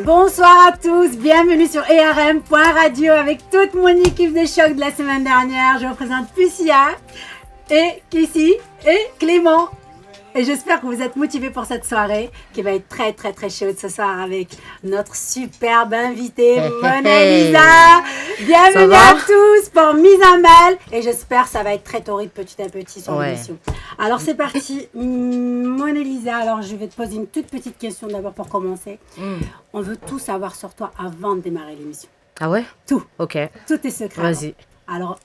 Bonsoir à tous, bienvenue sur ERM.radio avec toute mon équipe de choc de la semaine dernière. Je vous présente Pussia et Kissy et Clément. Et j'espère que vous êtes motivés pour cette soirée qui va être très très très chaude ce soir avec notre superbe invitée Mona Lisa. Bienvenue à tous pour Mise à Mal. Et j'espère que ça va être très torride petit à petit sur l'émission. Alors c'est parti, Mona Lisa. Alors je vais te poser une toute petite question d'abord pour commencer. On veut tout savoir sur toi avant de démarrer l'émission. Ah ouais? Tout. Ok. Tout est secret. Vas-y. Alors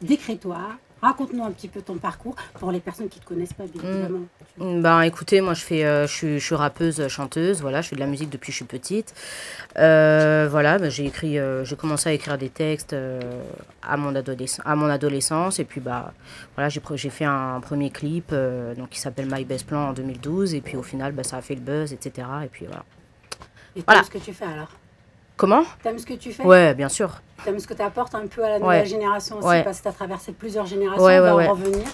décris-toi. Raconte-nous un petit peu ton parcours pour les personnes qui ne te connaissent pas, bien évidemment. Ben écoutez, moi je suis rappeuse, chanteuse, voilà, je fais de la musique depuis que je suis petite. Voilà, ben, j'ai commencé à écrire des textes à mon adolescence et puis bah voilà, j'ai fait un premier clip donc qui s'appelle My Best Plan en 2012 et puis au final bah, ça a fait le buzz, etc. Et puis voilà. Et t'aimes ce que tu fais alors? Comment? T'aimes ce que tu fais? Ouais, bien sûr. T'aimes ce que tu apportes un peu à la nouvelle génération aussi, parce que tu as traversé plusieurs générations, on va en revenir.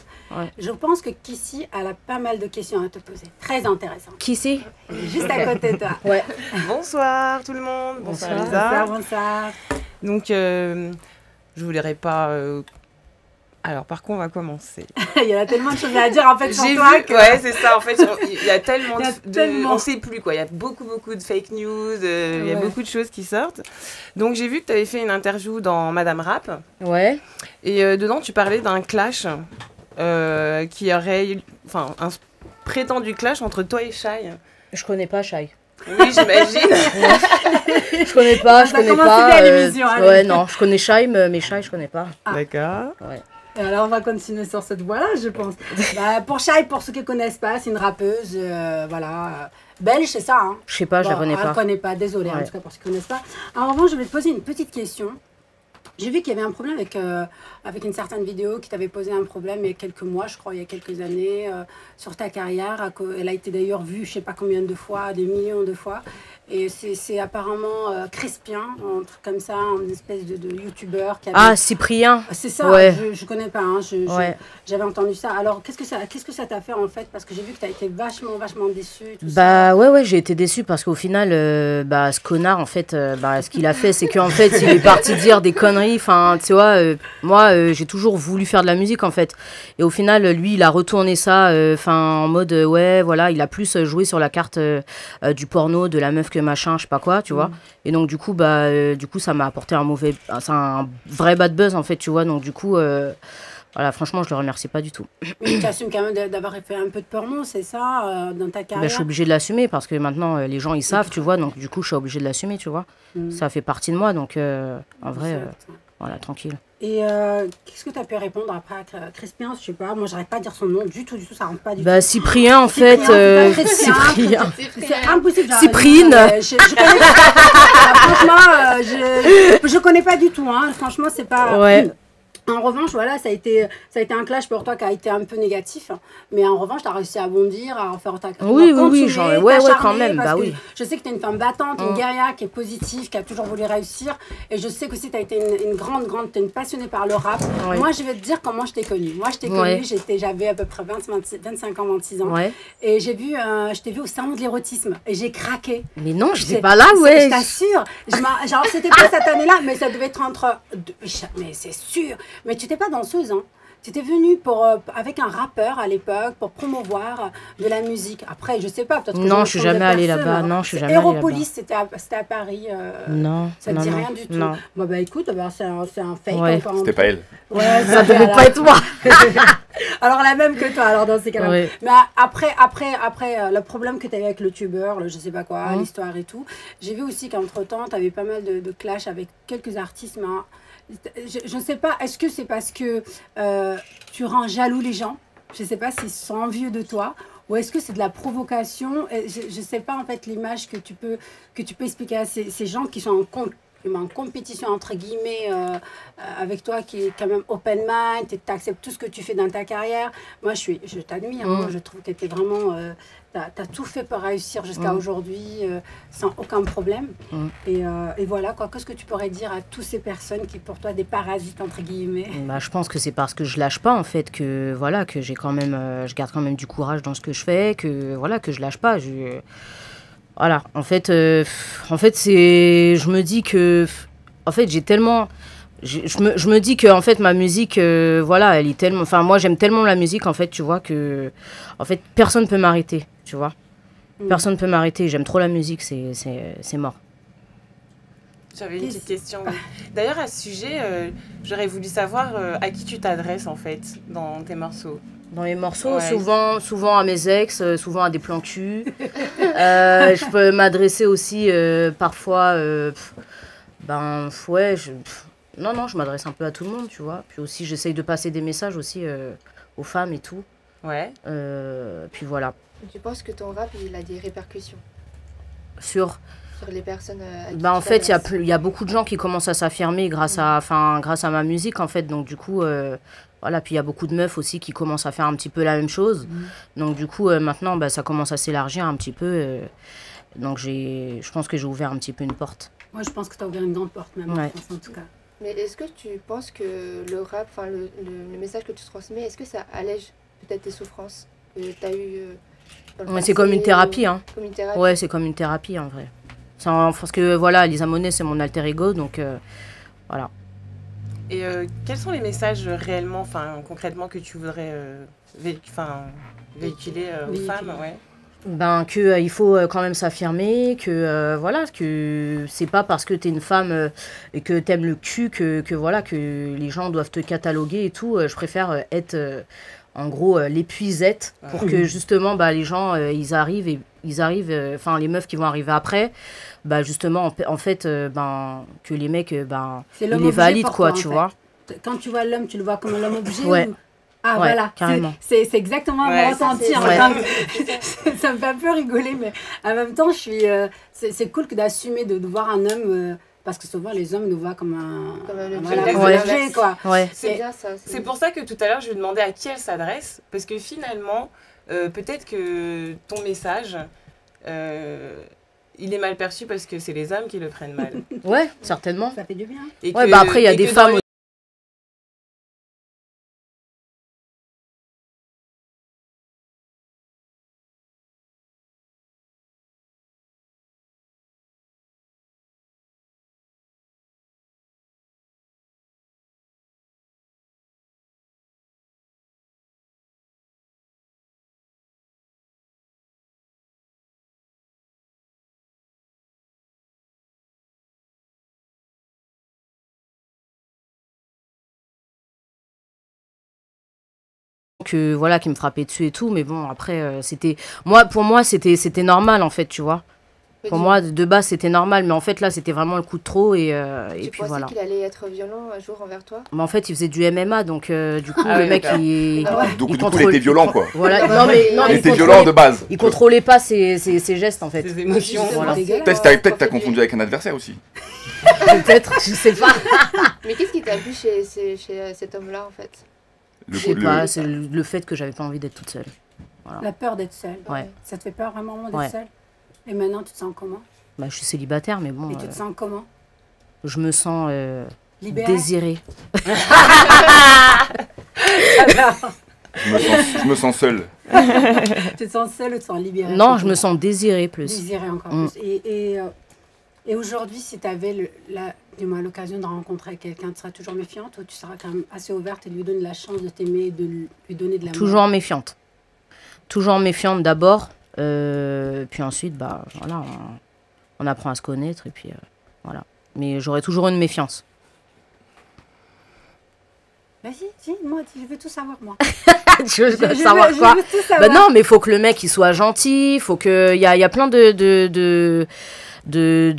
Je pense que Kissy, elle a pas mal de questions à te poser, très intéressantes. Kissy? Juste à côté de toi. Bonsoir tout le monde, bonsoir Lisa. Bonsoir, bonsoir. Donc, je voudrais pas... Alors, par contre, on va commencer. Il y a tellement de choses à dire en fait sur toi. Ouais, c'est ça. En fait, il y a tellement on sait plus quoi. Il y a beaucoup de fake news. Il y a beaucoup de choses qui sortent. Donc, j'ai vu que tu avais fait une interview dans Madame Rap. Ouais. Et dedans, tu parlais d'un clash qui aurait... Enfin, un prétendu clash entre toi et Shai. Je connais pas Shai. Oui, j'imagine. Je connais pas. Ouais, non, je connais Shai, mais Shai, je connais pas. D'accord. Ouais. Et alors on va continuer sur cette voie-là, je pense. Pour Shai, pour ceux qui ne connaissent pas, c'est une rappeuse, belge, c'est ça, hein? Je sais pas, je la connais pas. Je ne connais pas, désolée, en tout cas pour ceux qui ne connaissent pas. En revanche, je vais te poser une petite question. J'ai vu qu'il y avait un problème avec une certaine vidéo qui t'avait posé un problème il y a quelques mois, je crois, il y a quelques années, sur ta carrière. Elle a été d'ailleurs vue, je ne sais pas combien de fois, des millions de fois. Et c'est apparemment Crispien, un truc comme ça, une espèce de youtubeur qui avait... Ah, Cyprien. C'est ça, je connais pas, hein, j'avais entendu ça. Alors, qu'est-ce que ça t'a fait en fait? Parce que j'ai vu que tu as été vachement déçue. Ouais, j'ai été déçue parce qu'au final, ce connard, en fait, ce qu'il a fait, c'est qu'en fait, il est parti dire des conneries. Enfin, tu vois, moi, j'ai toujours voulu faire de la musique, en fait. Et au final, lui, il a retourné ça, en mode, il a plus joué sur la carte du porno, de la meuf que machin, je sais pas quoi, tu vois. Et donc, du coup, ça m'a apporté un vrai bad buzz, en fait, tu vois. Donc, du coup, voilà, franchement, je le remercie pas du tout. Tu assumes quand même d'avoir fait un peu de porno, c'est ça, dans ta carrière? Je suis obligée de l'assumer parce que maintenant, les gens, ils savent, tu vois. Donc, du coup, je suis obligée de l'assumer, tu vois. Ça fait partie de moi, donc en vrai, voilà, tranquille. Et qu'est-ce que tu as pu répondre après à Crispien? Je sais pas, moi j'arrête pas de dire son nom du tout, ça rentre pas du tout. Cyprien en fait. Cyprien. C'est impossible. Cyprine. Je connais pas. Franchement, je connais pas du tout. Hein. Franchement, c'est pas. Ouais. En revanche, voilà, ça a été un clash pour toi qui a été un peu négatif. Mais en revanche, tu as réussi à bondir, à faire ta carrière. Oui, quand même. Je sais que tu es une femme battante, une guerrière qui est positive, qui a toujours voulu réussir. Et je sais aussi que tu as été une grande, tu es une passionnée par le rap. Ouais. Moi, je vais te dire comment je t'ai connue. Moi, je t'ai connue, j'avais à peu près 25 ans, 26 ans. Ouais. Et je t'ai vu au salon de l'érotisme. Et j'ai craqué. Mais non, je n'étais pas là, Je t'assure. Genre, c'était pas cette année-là, mais ça devait être entre... Mais c'est sûr. Mais tu n'étais pas danseuse, hein. Tu étais venue avec un rappeur à l'époque pour promouvoir de la musique. Après, je sais pas, peut-être que non, je suis jamais allée là-bas. Non, je suis jamais allée là-bas. Héropolis, c'était à Paris. Non, ça te dit rien du tout. Non. Écoute, c'est un fake. Ouais. C'était pas elle. Ouais, ça devait pas être moi. Alors la même que toi, alors dans ces cas-là. Ouais. Mais après, le problème que tu avais avec le tuber, je sais pas quoi, l'histoire et tout, j'ai vu aussi qu'entre-temps, tu avais pas mal de clash avec quelques artistes, mais je ne sais pas, est-ce que c'est parce que tu rends jaloux les gens? Je ne sais pas s'ils sont envieux de toi, ou est-ce que c'est de la provocation? Je ne sais pas en fait l'image que tu peux expliquer à ces gens qui sont en compétition entre guillemets avec toi, qui est quand même open mind, tu acceptes tout ce que tu fais dans ta carrière. Moi je t'admire, hein, je trouve que tu es vraiment t'as tout fait pour réussir jusqu'à aujourd'hui sans aucun problème. Et voilà quoi, qu'est-ce que tu pourrais dire à toutes ces personnes qui pour toi des parasites entre guillemets? Je pense que c'est parce que je lâche pas en fait, que voilà, que j'ai quand même je garde quand même du courage dans ce que je fais, que voilà, que je lâche pas. Voilà, en fait, je me dis que, en fait, j'ai tellement, je me dis que, en fait, ma musique, voilà, elle est tellement, enfin, moi, j'aime tellement la musique, en fait, tu vois, que, en fait, personne peut m'arrêter, tu vois. Personne peut m'arrêter, j'aime trop la musique, c'est mort. J'avais une petite question. D'ailleurs, à ce sujet, j'aurais voulu savoir à qui tu t'adresses, en fait, dans tes morceaux. Dans les morceaux, souvent à mes ex, souvent à des plans cul. Je peux m'adresser aussi parfois, ouais, non, je m'adresse un peu à tout le monde, tu vois. Puis aussi, j'essaye de passer des messages aussi aux femmes et tout. Ouais. Puis voilà. Tu penses que ton rap, il a des répercussions sur les personnes à qui en fait, il y a beaucoup de gens qui commencent à s'affirmer grâce à ma musique, en fait. Donc, du coup, voilà. Puis, il y a beaucoup de meufs aussi qui commencent à faire un petit peu la même chose. Donc, du coup, maintenant, ça commence à s'élargir un petit peu. Donc, je pense que j'ai ouvert un petit peu une porte. Moi, je pense que tu as ouvert une grande porte, même en France, en tout cas. Mais est-ce que tu penses que le rap, enfin, le message que tu transmets, est-ce que ça allège peut-être tes souffrances que tu as eues c'est comme une thérapie, hein. Comme une thérapie. Ouais, c'est comme une thérapie, en vrai. Parce que, voilà, Lisa Monet, c'est mon alter ego, donc voilà. Et quels sont les messages réellement, enfin, concrètement, que tu voudrais véhiculer aux femmes, ouais. Il faut quand même s'affirmer, que voilà, que c'est pas parce que t'es une femme et que t'aimes le cul que voilà, que les gens doivent te cataloguer et tout. Je préfère être en gros l'épuisette pour que justement les gens ils arrivent, enfin les meufs qui vont arriver après, justement en fait que les mecs ils les valident quoi, tu vois. Quand tu vois l'homme, tu le vois comme l'homme objet. Ouais. Ah ouais, voilà, carrément. C'est exactement mon ressenti. Ça me fait un peu rigoler, mais en même temps, c'est cool que d'assumer de voir un homme, parce que souvent les hommes nous voient comme un objet, quoi. Ouais. C'est pour ça que tout à l'heure, je lui demandais à qui elle s'adresse, parce que finalement, peut-être que ton message, il est mal perçu parce que c'est les hommes qui le prennent mal. Ouais, certainement. Ça fait du bien. Et après, il y a des femmes... que voilà qui me frappait dessus et tout, mais bon après pour moi c'était normal en fait, tu vois. Pour moi de base c'était normal, mais en fait là c'était vraiment le coup de trop et puis voilà. Tu pensais qu'il allait être violent un jour envers toi? En fait il faisait du MMA, donc du coup le mec il était violent quoi. Voilà. Non il était violent de base. Il contrôlait pas ses gestes en fait. Ses émotions. Voilà. Peut-être t'as confondu avec un adversaire aussi. Peut-être, je sais pas. Mais qu'est-ce qui t'a plu chez cet homme-là en fait? Je sais pas, c'est le fait que j'avais pas envie d'être toute seule. Voilà. La peur d'être seule. Ouais. Ça te fait peur vraiment d'être seule? Et maintenant, tu te sens comment? Je suis célibataire, mais bon... Et tu te sens comment? Je me sens désirée. Je me sens seule. Tu te sens seule ou tu te sens libérée? Non, je me sens désirée plus. Désirée encore plus. Et aujourd'hui, si tu avais l'occasion de rencontrer quelqu'un, tu seras toujours méfiante ou tu seras quand même assez ouverte et lui donner la chance de t'aimer et de lui donner de l'amour? Toujours méfiante. Toujours méfiante d'abord. Puis ensuite, voilà, on apprend à se connaître et puis voilà. Mais j'aurai toujours une méfiance. Vas-y, moi, je veux tout savoir, moi. Tu veux savoir quoi? Non, mais il faut que le mec il soit gentil, faut que... Il y a plein de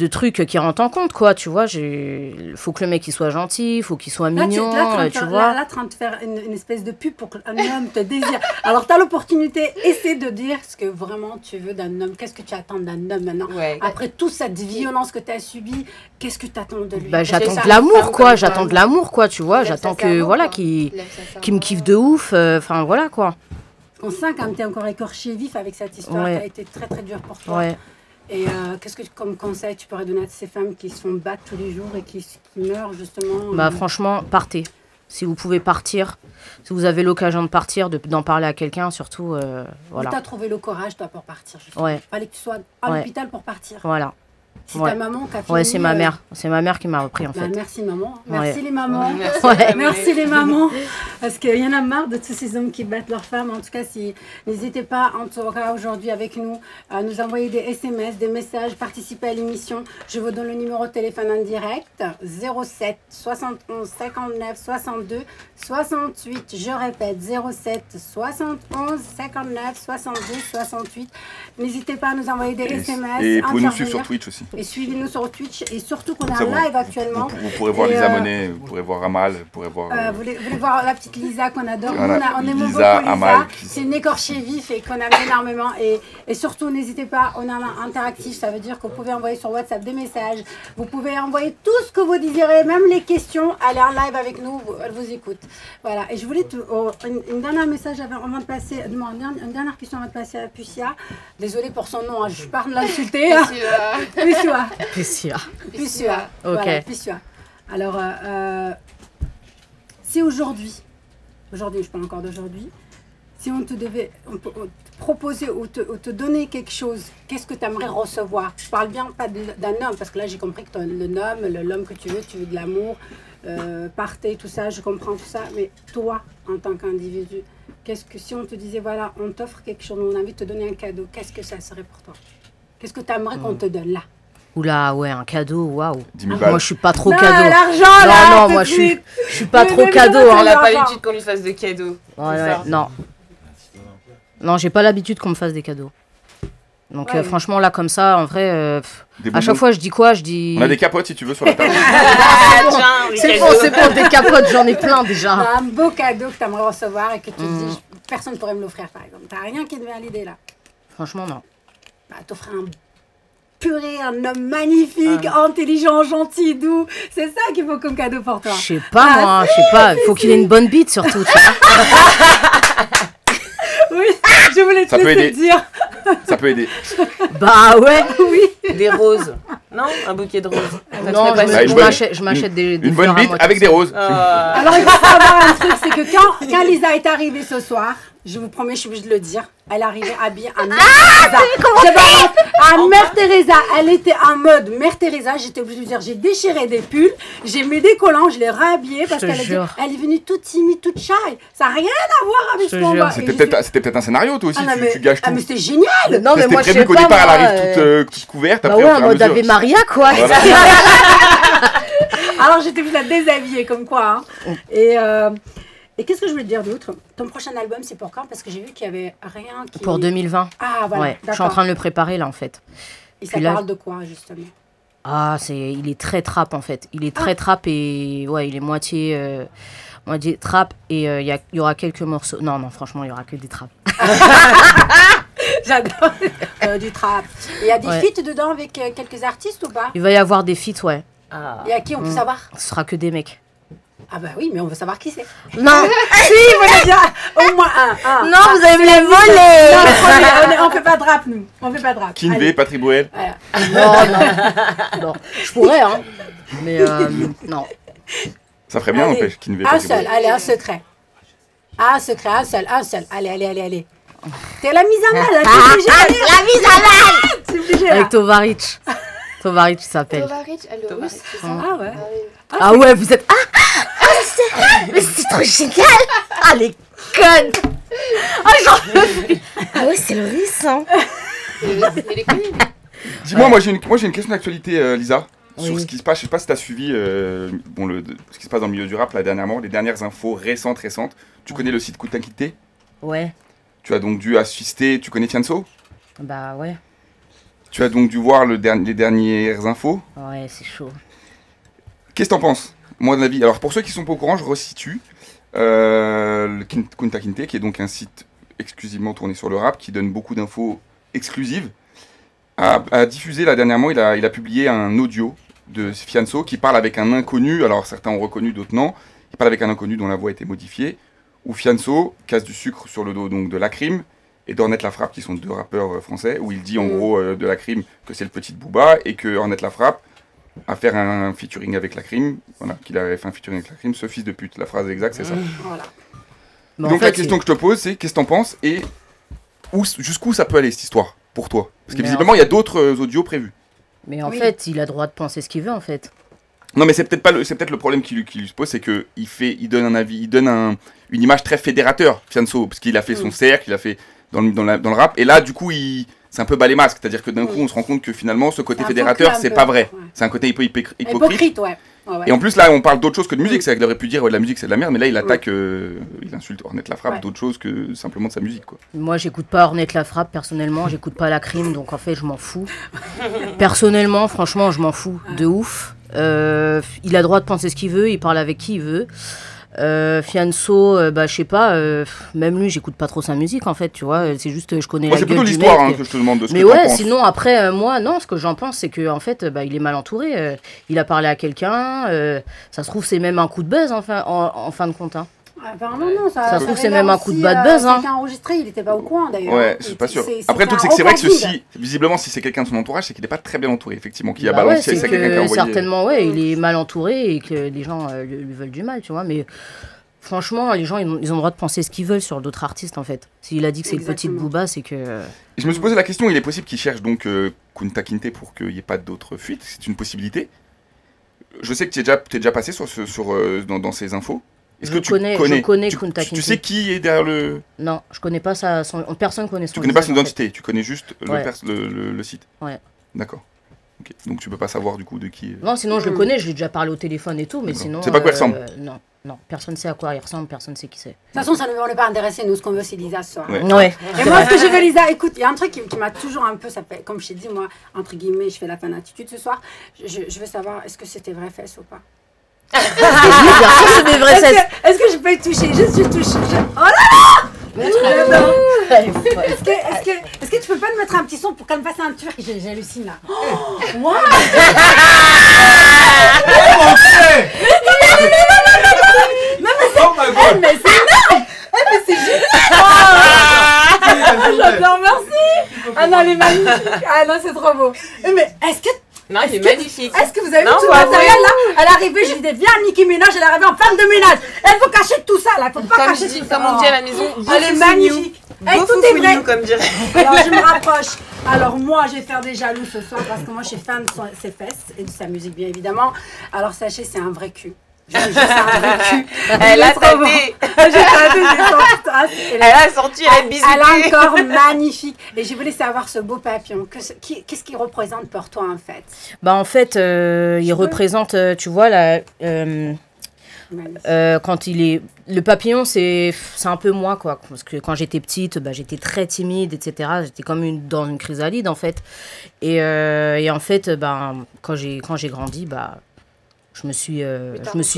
trucs qui rentrent en compte, quoi, tu vois. Faut que le mec il soit gentil, faut qu'il soit mignon, tu vois. Là, train de faire une espèce de pub pour qu'un homme te désire. Alors, tu as l'opportunité, essaie de dire ce que vraiment tu veux d'un homme. Qu'est-ce que tu attends d'un homme maintenant? Après toute cette violence que tu as subie, qu'est-ce que tu attends de lui? J'attends de l'amour, quoi. J'attends de l'amour, quoi, tu vois. J'attends que, voilà, qu'il me kiffe de ouf. Enfin, voilà, quoi. On sent quand même que tu es encore écorché vif avec cette histoire qui a été très, très dure pour toi. Ouais. Et qu'est-ce que, comme conseil, tu pourrais donner à ces femmes qui se font battre tous les jours et qui meurent, justement Franchement, partez. Si vous pouvez partir, si vous avez l'occasion de partir, d'en parler à quelqu'un, surtout, voilà. Où t'as trouvé le courage, toi, pour partir? Ouais. Fallait que tu sois à l'hôpital pour partir. Voilà. C'est ta maman qui a fini. Ouais, c'est ma mère. C'est ma mère qui m'a repris, en fait. Merci, maman. Merci les mamans. Merci les mamans. Parce qu'il y en a marre de tous ces hommes qui battent leurs femmes. En tout cas, n'hésitez pas, en tout cas, aujourd'hui avec nous, à nous envoyer des SMS, des messages, participer à l'émission. Je vous donne le numéro de téléphone en direct. 07 71 59 62 68. Je répète, 07 71 59 62 68. N'hésitez pas à nous envoyer des SMS. Et vous pouvez nous suivre sur Twitch aussi. Et suivez-nous sur Twitch. Et surtout qu'on est en live actuellement. Vous pourrez voir Lisa Monet, vous pourrez voir Amal, vous pourrez voir... vous voulez voir la petite Lisa qu'on adore. Voilà, On aime beaucoup Lisa, Lisa. Amal. C'est une écorchée vif et qu'on aime énormément. Et surtout, n'hésitez pas, on est interactif. Ça veut dire que vous pouvez envoyer sur WhatsApp des messages. Vous pouvez envoyer tout ce que vous désirez, même les questions. Allez en live avec nous, elle vous écoute. Voilà. Et je voulais une dernière message avant de passer, une dernière question avant de passer à Pucia. Désolée pour son nom, je parle de l'insulter. Pucia. Ok. Voilà, Pucia. Alors, si aujourd'hui, je parle encore d'aujourd'hui, si on te proposer ou te donner quelque chose, qu'est-ce que tu aimerais recevoir? Je parle bien pas d'un homme, parce que là j'ai compris que l'homme que tu veux de l'amour, partez, tout ça, je comprends tout ça, mais toi, en tant qu'individu, qu'est-ce que si on te disait, voilà, on t'offre quelque chose, on a envie de te donner un cadeau, qu'est-ce que ça serait pour toi? Qu'est-ce que tu aimerais qu'on te donne là? Oula, ouais, un cadeau, waouh. Moi, je suis pas trop non, cadeau. L'argent, là, non, moi, je suis pas trop cadeau. Elle n'a pas l'habitude qu'on lui fasse des cadeaux. Ouais, non. Non, j'ai pas l'habitude qu'on me fasse des cadeaux. Donc, franchement, là, comme ça, en vrai, à chaque fois, je dis quoi? Je dis... On a des capotes, si tu veux, sur la table. C'est bon, des capotes, j'en ai plein, déjà. Un beau cadeau que tu aimerais recevoir et que tu te dis, personne ne pourrait me l'offrir, par exemple. T'as rien qui te vient à l'idée, là? Franchement, non. Bah, t'offrir un homme magnifique, intelligent, gentil, doux. C'est ça qu'il faut comme cadeau pour toi. Je sais pas, moi, je sais pas. Il faut qu'il ait une bonne bite, surtout, tu vois. Oui, je voulais te laisser le dire. Ça peut aider. Bah ouais. Oui. Des roses. Non, un bouquet de roses. Non, je m'achète des une bonne bite avec des roses. Alors, il faut savoir un truc, c'est que quand Lisa est arrivée ce soir, je vous promets, je suis obligée de le dire, elle est arrivée habillée à Mère Teresa. À Mère Teresa, elle était en mode Mère Teresa. J'étais obligée de lui dire, j'ai déchiré des pulls, j'ai mis des collants, je l'ai réhabillée parce qu'elle est venue toute timide, toute shy. Ça n'a rien à voir avec ce qu'on va. C'était peut-être un scénario, toi aussi, tu gâches tout. Ah, mais c'était génial. Non, mais moi, je sais prévu qu'au pas, départ, elle arrive toute couverte. Bah ouais, en mode Ave Maria, quoi. Alors, j'étais obligée de la déshabiller, comme quoi. Et qu'est-ce que je voulais te dire d'autre? Ton prochain album, c'est pour quand? Parce que j'ai vu qu'il n'y avait rien qui... Pour 2020. Ah, voilà, ouais, je suis en train de le préparer, là, en fait. Et ça parle de quoi, justement? Ah, il est très trap, en fait. Il est très trap et... Ouais, il est moitié trap et il y aura quelques morceaux... Non, franchement, il n'y aura que des traps. J'adore du trap. Il y a des feats dedans avec quelques artistes ou pas? Il va y avoir des feats, ouais. Et à qui on peut savoir? Ce sera que des mecs. Ah bah oui, mais on veut savoir qui c'est. Non. Si, vous déjà au moins un. Non, vous allez me les voler. On fait pas de rap, nous. On fait pas de rap. Kinvé, Patrick Bruel. Non. Je pourrais, hein. Mais non. Ça ferait bien, n'empêche, Kinvé, Patrick Bruel. Allez, un secret. Un seul. Allez. T'es la mise à mal, là. La mise à mal. C'est obligé, là. Avec Tovaric. Tovaric, il s'appelle. Tovaric, elle est russe, c'est ça? Ah ouais. Ah ouais, vous êtes... mais c'est trop génial. Ah, les connes. Ah, j'en peux plus. Ah ouais, c'est le russe, hein. Dis-moi, moi j'ai une question d'actualité, Lisa. Sur ce qui se passe, je sais pas si tu as suivi ce qui se passe dans le milieu du rap là dernièrement, les dernières infos récentes. Tu connais le site Kunta Kinte? Ouais. Tu as donc dû assister, tu connais Fianso? Bah ouais. Tu as donc dû voir les dernières infos? Ouais, c'est chaud. Qu'est-ce que t'en penses? Moi, de l'avis. Alors, pour ceux qui sont pas au courant, je resitue le Kunta Kinte, qui est donc un site exclusivement tourné sur le rap, qui donne beaucoup d'infos exclusives. A diffusé là dernièrement, il a publié un audio de Fianso qui parle avec un inconnu. Alors, certains ont reconnu, d'autres non. Il parle avec un inconnu dont la voix a été modifiée. Où Fianso casse du sucre sur le dos donc de Lacrim et d'Ornette Lafrappe, qui sont deux rappeurs français, où il dit en gros de Lacrim que c'est le petit Booba et que Ornette Lafrappe à faire un featuring avec Lacrim, voilà, qu'il avait fait un featuring avec Lacrim, ce fils de pute, la phrase exacte, c'est ça. Voilà. Bah, Donc en fait, la question que je te pose, c'est qu'est-ce que t'en penses et jusqu'où ça peut aller cette histoire pour toi? Parce que Mais visiblement, il y a d'autres audios prévus. Mais en Oui. fait, il a droit de penser ce qu'il veut, en fait. Non, mais c'est peut-être le problème qu'il lui se pose, c'est que il donne un avis, il donne une image très fédérateur, Fianso, parce qu'il a fait son cercle, il a fait dans le rap, et là, du coup, c'est un peu bas les masques, c'est-à-dire que d'un coup, on se rend compte que finalement, ce côté C'est un fédérateur, faux cul, c'est un pas peu. vrai. Ouais. C'est un côté hypocrite. Hypocrite, ouais. Ouais, ouais. Et en plus, là, on parle d'autre chose que de musique, c'est-à-dire qu'il aurait pu dire, ouais, la musique, c'est de la merde, mais là, il attaque, il insulte Ornette Lafrappe, Ouais. d'autre chose que simplement de sa musique, quoi. Moi, j'écoute pas Ornette Lafrappe, personnellement. J'écoute pas Lacrim, donc en fait, je m'en fous. Personnellement, franchement, je m'en fous de ouf. Il a droit de penser ce qu'il veut, il parle avec qui il veut. Fianso, bah, je sais pas, même lui, j'écoute pas trop sa musique, en fait, tu vois. C'est juste, je connais Moi, la c'est gueule plutôt du l'histoire mec. que je te demande de ce Mais que t'en ouais, penses. sinon après moi non, ce que j'en pense c'est que en fait bah, il est mal entouré. Il a parlé à quelqu'un, ça se trouve c'est même un coup de buzz en fin de compte. Hein. Apparemment, non. Ça se trouve, c'est révèle même un coup de aussi, bad buzz, hein. Quelqu'un enregistré, il était pas au courant d'ailleurs. Ouais, je suis pas sûr. Après, le truc, c'est que c'est vrai que visiblement, si c'est quelqu'un de son entourage, c'est qu'il est pas très bien entouré, effectivement, qu'il a Bah balancé, ouais, c'est quelqu'un qui a envoyé. certainement ouais, il est mal entouré et que les gens lui veulent du mal, tu vois. Mais franchement, les gens ils ont le droit de penser ce qu'ils veulent sur d'autres artistes en fait. S'il a dit que c'est le petit Exactement. Booba, c'est que Et je me suis posé la question, il est possible qu'il cherche donc Kunta Kinte pour qu'il n'y ait pas d'autres fuites, c'est une possibilité. Je sais que tu es déjà passé dans ces infos. Est-ce que tu connais Kunta Kinte. Tu sais qui est derrière le... Non, je connais pas personne connaît son Tu connais pas son visage, en fait. identité, tu connais juste Ouais. le site. Ouais. D'accord. Ok. Donc tu peux pas savoir du coup de qui... Non, sinon je le connais, je l'ai déjà parlé au téléphone et tout, mais D'accord. sinon. C'est pas quoi il ressemble. Non, personne sait à quoi il ressemble, personne sait qui c'est. De toute façon, ça ne nous est pas intéressé. Nous, ce qu'on veut, c'est Lisa ce soir. Ouais. Ouais. Et moi, ce que je veux, Lisa, écoute, il y a un truc qui m'a toujours un peu, ça fait, comme je t'ai dit, moi, entre guillemets, je fais la fan attitude ce soir. Je veux savoir, est-ce que c'était vrai fesses ou pas? Bien sûr, c'est des vrais sets. Est-ce que je peux y toucher? Juste, je touche. Oh là là! Est-ce que tu peux pas me mettre un petit son pour qu'elle me fasse un turc? J'hallucine là. Oh, wow. Mais c'est énorme! Mais c'est génial! J'adore, merci! Ah non, elle est magnifique! Ah non, c'est trop beau! Mais est-ce que Non, il est magnifique. Est-ce que vous avez vu Non, tout le pas matériel là? Elle est arrivée, je lui ai dit, viens Nicki Minaj, elle est arrivée en femme de ménage. Elle faut cacher tout ça là, il faut pas Comme, cacher tout ça. comme on dit à la maison, Elle est magnifique. Et Beau tout est vrai. foufouignou, comme dirait. Alors je me rapproche. Alors moi, je vais faire des jaloux ce soir parce que moi, je suis fan de ses fesses et de sa musique bien évidemment. Alors sachez, c'est un vrai cul. Je vous jure, c'est un vrai cul. Elle a est trop beau. tâté. J'ai tâté, j'ai senti ça. Elle a sorti, elle a bisouté. Elle a un corps magnifique. Et je voulais savoir ce beau papillon. Qu'est-ce qu'il représente pour toi en fait? Bah en fait, il représente, tu vois, quand il est... Le papillon, c'est un peu moi, quoi. Parce que quand j'étais petite, bah, j'étais très timide, etc. J'étais comme dans une chrysalide, en fait. Et en fait, bah, quand j'ai grandi, bah, je me suis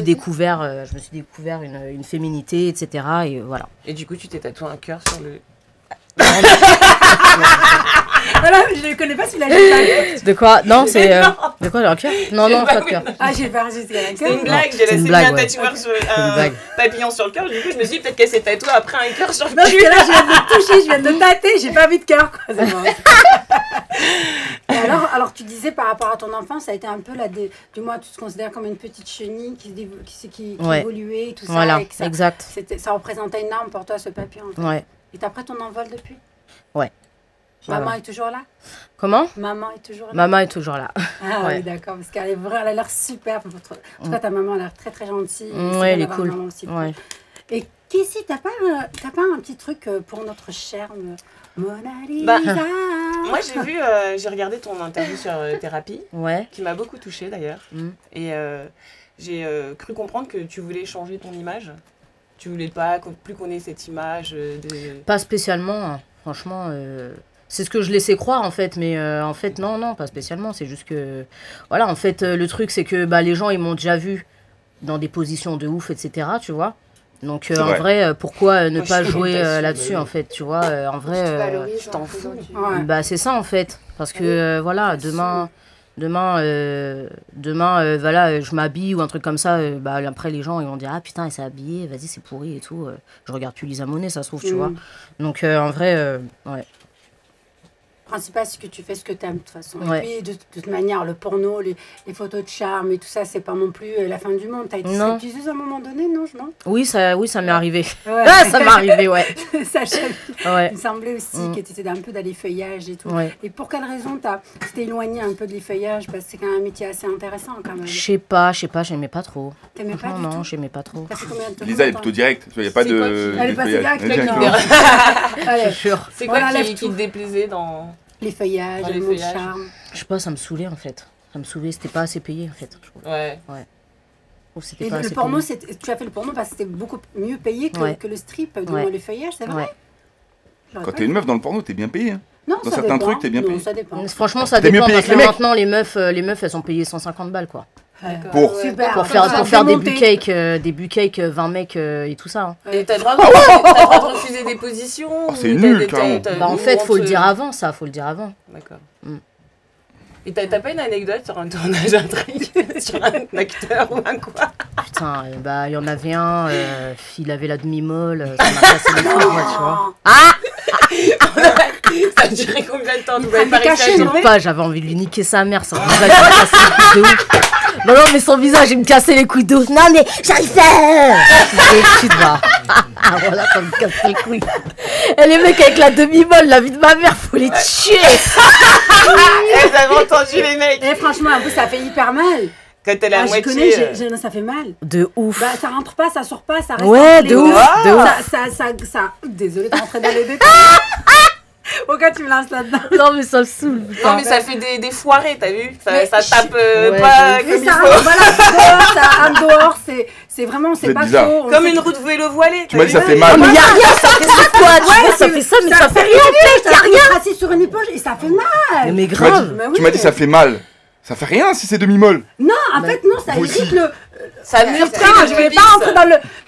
découvert une féminité, etc. Et voilà. Et du coup, tu t'es tatoué un cœur sur le... Voilà, je ne connais pas celui-là. J'ai pas vu. De quoi? Non, c'est... de quoi, j'ai un cœur? Non, non, pas de cœur. Ah, j'ai pas juste C'est une quelqu'un. blague, j'ai c'est laissé une blague, un ouais. tatoueur sur une blague. papillon sur le cœur. Du coup, je me suis dit peut-être qu'elle s'est tatouée après un cœur sur le Non, parce cul. que là, je viens de le toucher, je viens de le tâter, j'ai pas vu de cœur, quoi. C'est marrant. Et alors, tu disais par rapport à ton enfance, ça a été un peu du moins, tu te considères comme une petite chenille qui Ouais. évoluait, tout ça. Voilà, et que ça, exact. ça représentait une arme pour toi, ce papillon. En fait. Ouais. Et t'as pris ton envol depuis? Ouais. Maman Voilà. est toujours là? Comment? Maman est toujours là? Maman est toujours là. Ah Ouais. oui, d'accord, parce qu'elle est vraie, elle a l'air super. En tout cas, ta maman a l'air très très gentille. et c'est Ouais, elle bien est d'avoir cool. une maman aussi Ouais. cool. Et Kissy, t'as pas un petit truc pour notre chère Mona Lisa? Bah, Moi, j'ai regardé ton interview sur Thérapie, Ouais. qui m'a beaucoup touchée d'ailleurs. Mm. Et j'ai cru comprendre que tu voulais changer ton image. Tu voulais pas plus qu'on ait cette image de... Pas spécialement, hein. Franchement. C'est ce que je laissais croire en fait, mais en fait non, pas spécialement. C'est juste que, voilà, en fait, le truc c'est que bah, les gens ils m'ont déjà vu dans des positions de ouf, etc. Tu vois. Donc en vrai, pourquoi ne Moi, pas je suis jouer détestée, là-dessus mais- en fait, tu vois. En Tu vrai, valorises je t'en un peu fous. dans du- Ouais. bah c'est ça en fait, parce que voilà, demain, voilà, je m'habille ou un truc comme ça, bah après les gens ils vont dire ah putain elle s'est habillée, vas-y c'est pourri et tout. Je regarde plus Lisa Monet, ça se trouve, tu vois. Donc en vrai, ouais. principal, c'est que tu fais ce que tu aimes, de toute façon. Ouais. Et puis, de toute manière, le porno, les photos de charme et tout ça, c'est pas non plus la fin du monde. T'as été Non. stripteaseuse à un moment donné, non, je mens. Oui, ça m'est arrivé. Ouais. Ah, ça m'est arrivé, ouais. Sacha, Ouais. il me semblait aussi que tu étais un peu dans les feuillages et tout. Ouais. Et pour quelle raison tu t'es éloignée un peu des feuillages? Parce que c'est quand même un métier assez intéressant, quand même. Je sais pas, j'aimais pas trop. T'aimais pas Franchement, du non, tout? j'aimais pas trop. Ça fait combien de temps? Lisa, elle est plutôt directe. Il n'y a pas C'est quoi de. qui- Elle est passée feuillage. direct, Directement. Allez, Je jure. C'est On quoi enlève qui tout. te déplaisait dans... les feuillages, Dans les le mot de feuillages. charme. Je sais pas, ça me saoulait en fait. Ça me saoulait, c'était pas assez payé en fait. Je trouve. Ouais. Je trouve que c'était Et pas le assez porno, payé. tu as fait le porno parce que c'était beaucoup mieux payé Ouais. que le strip, dans Ouais. les feuillages, c'est vrai? Ouais. J'aurais Quand pas t'es une meuf dans le porno, t'es bien payé. Hein. Non, Dans ça certains dépend. trucs, t'es bien Non, payé. ça dépend. Franchement, ça T'es mieux dépend payé parce que que les mecs. maintenant les meufs, elles sont payées 150 balles quoi. D'accord. Pour- Ouais. Super. Pour Comme faire, ça, pour faire des démonter. bucakes, 20 mecs et tout ça. Hein. Et t'as le droit de refuser des positions Oh, c'est ou nul, t'as- carrément. Bah en ou fait, on faut le te- dire avant ça, faut le dire avant. D'accord. Mm. Et t'as pas une anecdote sur un tournage intrigue sur un acteur ou un quoi? Putain, bah il y en avait un, il avait la demi-molle, ça m'a cassé les couilles, moi, tu vois. Ça a duré combien de temps? Vous prend avez pas des réussi à cachets, le non tourner? Pas, j'avais envie de lui niquer sa mère, son visage il me cassait les couilles de ouf. Non, non, mais son visage il me cassait les couilles de ouf. Non, mais j'arrive pas. Tu te vas. Ah, voilà, ça me casse les couilles. Et les mecs avec la demi-molle, la vie de ma mère, faut les tuer. Vous avez entendu les mecs? Et franchement, en plus, ça fait hyper mal. Quand elle est à Ah, je connais, moitié... ça fait mal. De ouf. Bah, ça rentre pas, ça sort pas, ça reste Ouais, entre les de deux. ouf, de ouf. Ça... Désolée de rentrer dans les détails. Pourquoi tu me lances là-dedans? Non, mais ça me saoule. putain. Non mais ça fait des foirées, t'as vu? Mais Ça tape Ouais, pas de comme Et il ça faut. rentre, voilà, dehors, ça rentre dehors, c'est vraiment, C'est c'est pas bizarre. trop. on Comme sait une que- route vélo voilée. Tu m'as dit ça t'as fait vu? mal. Mais y a rien, ça fait ça quoi? Tu vois, ça fait ça, mais ça fait rien. T'as rien assis sur une épaule et ça fait mal. Mais Tu m'as grave. dit, Mais tu oui. m'as dit ça fait mal. Ça fait rien si c'est demi-molle. Non, en fait, non, ça Vous évite aussi. le. Ça mûrit Putain, je vais pas rentrer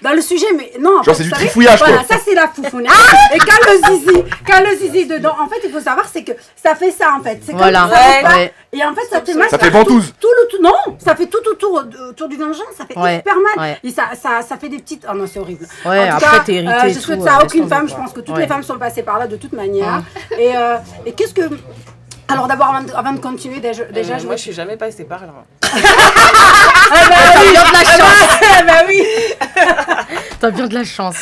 dans le sujet, mais non. en Genre, fait, c'est du vous savez, trifouillage, Voilà, quoi. ça c'est la foufounette. Et quand le zizi dedans, en fait, il faut savoir, c'est que ça fait ça, en fait. C'est comme Voilà. ça rentre Ouais, pas. ouais. Et en fait, ça fait mal. Ça fait tout- ventouse. Non, ça fait tout autour du vagin, ça fait Ouais, hyper mal. ouais. Et ça fait des petites. Oh non, c'est horrible. Ouais, En tout après, cas, t'es irrité et je souhaite tout, ça à laisse aucune tomber, femme. Je quoi. pense que toutes Ouais. les femmes sont passées par là de toute manière. Et qu'est-ce que. Alors d'abord, avant de continuer, déjà, je Moi voulais. je suis jamais passée par là. T'as bien de la chance. Bah oui. T'as bien de la chance.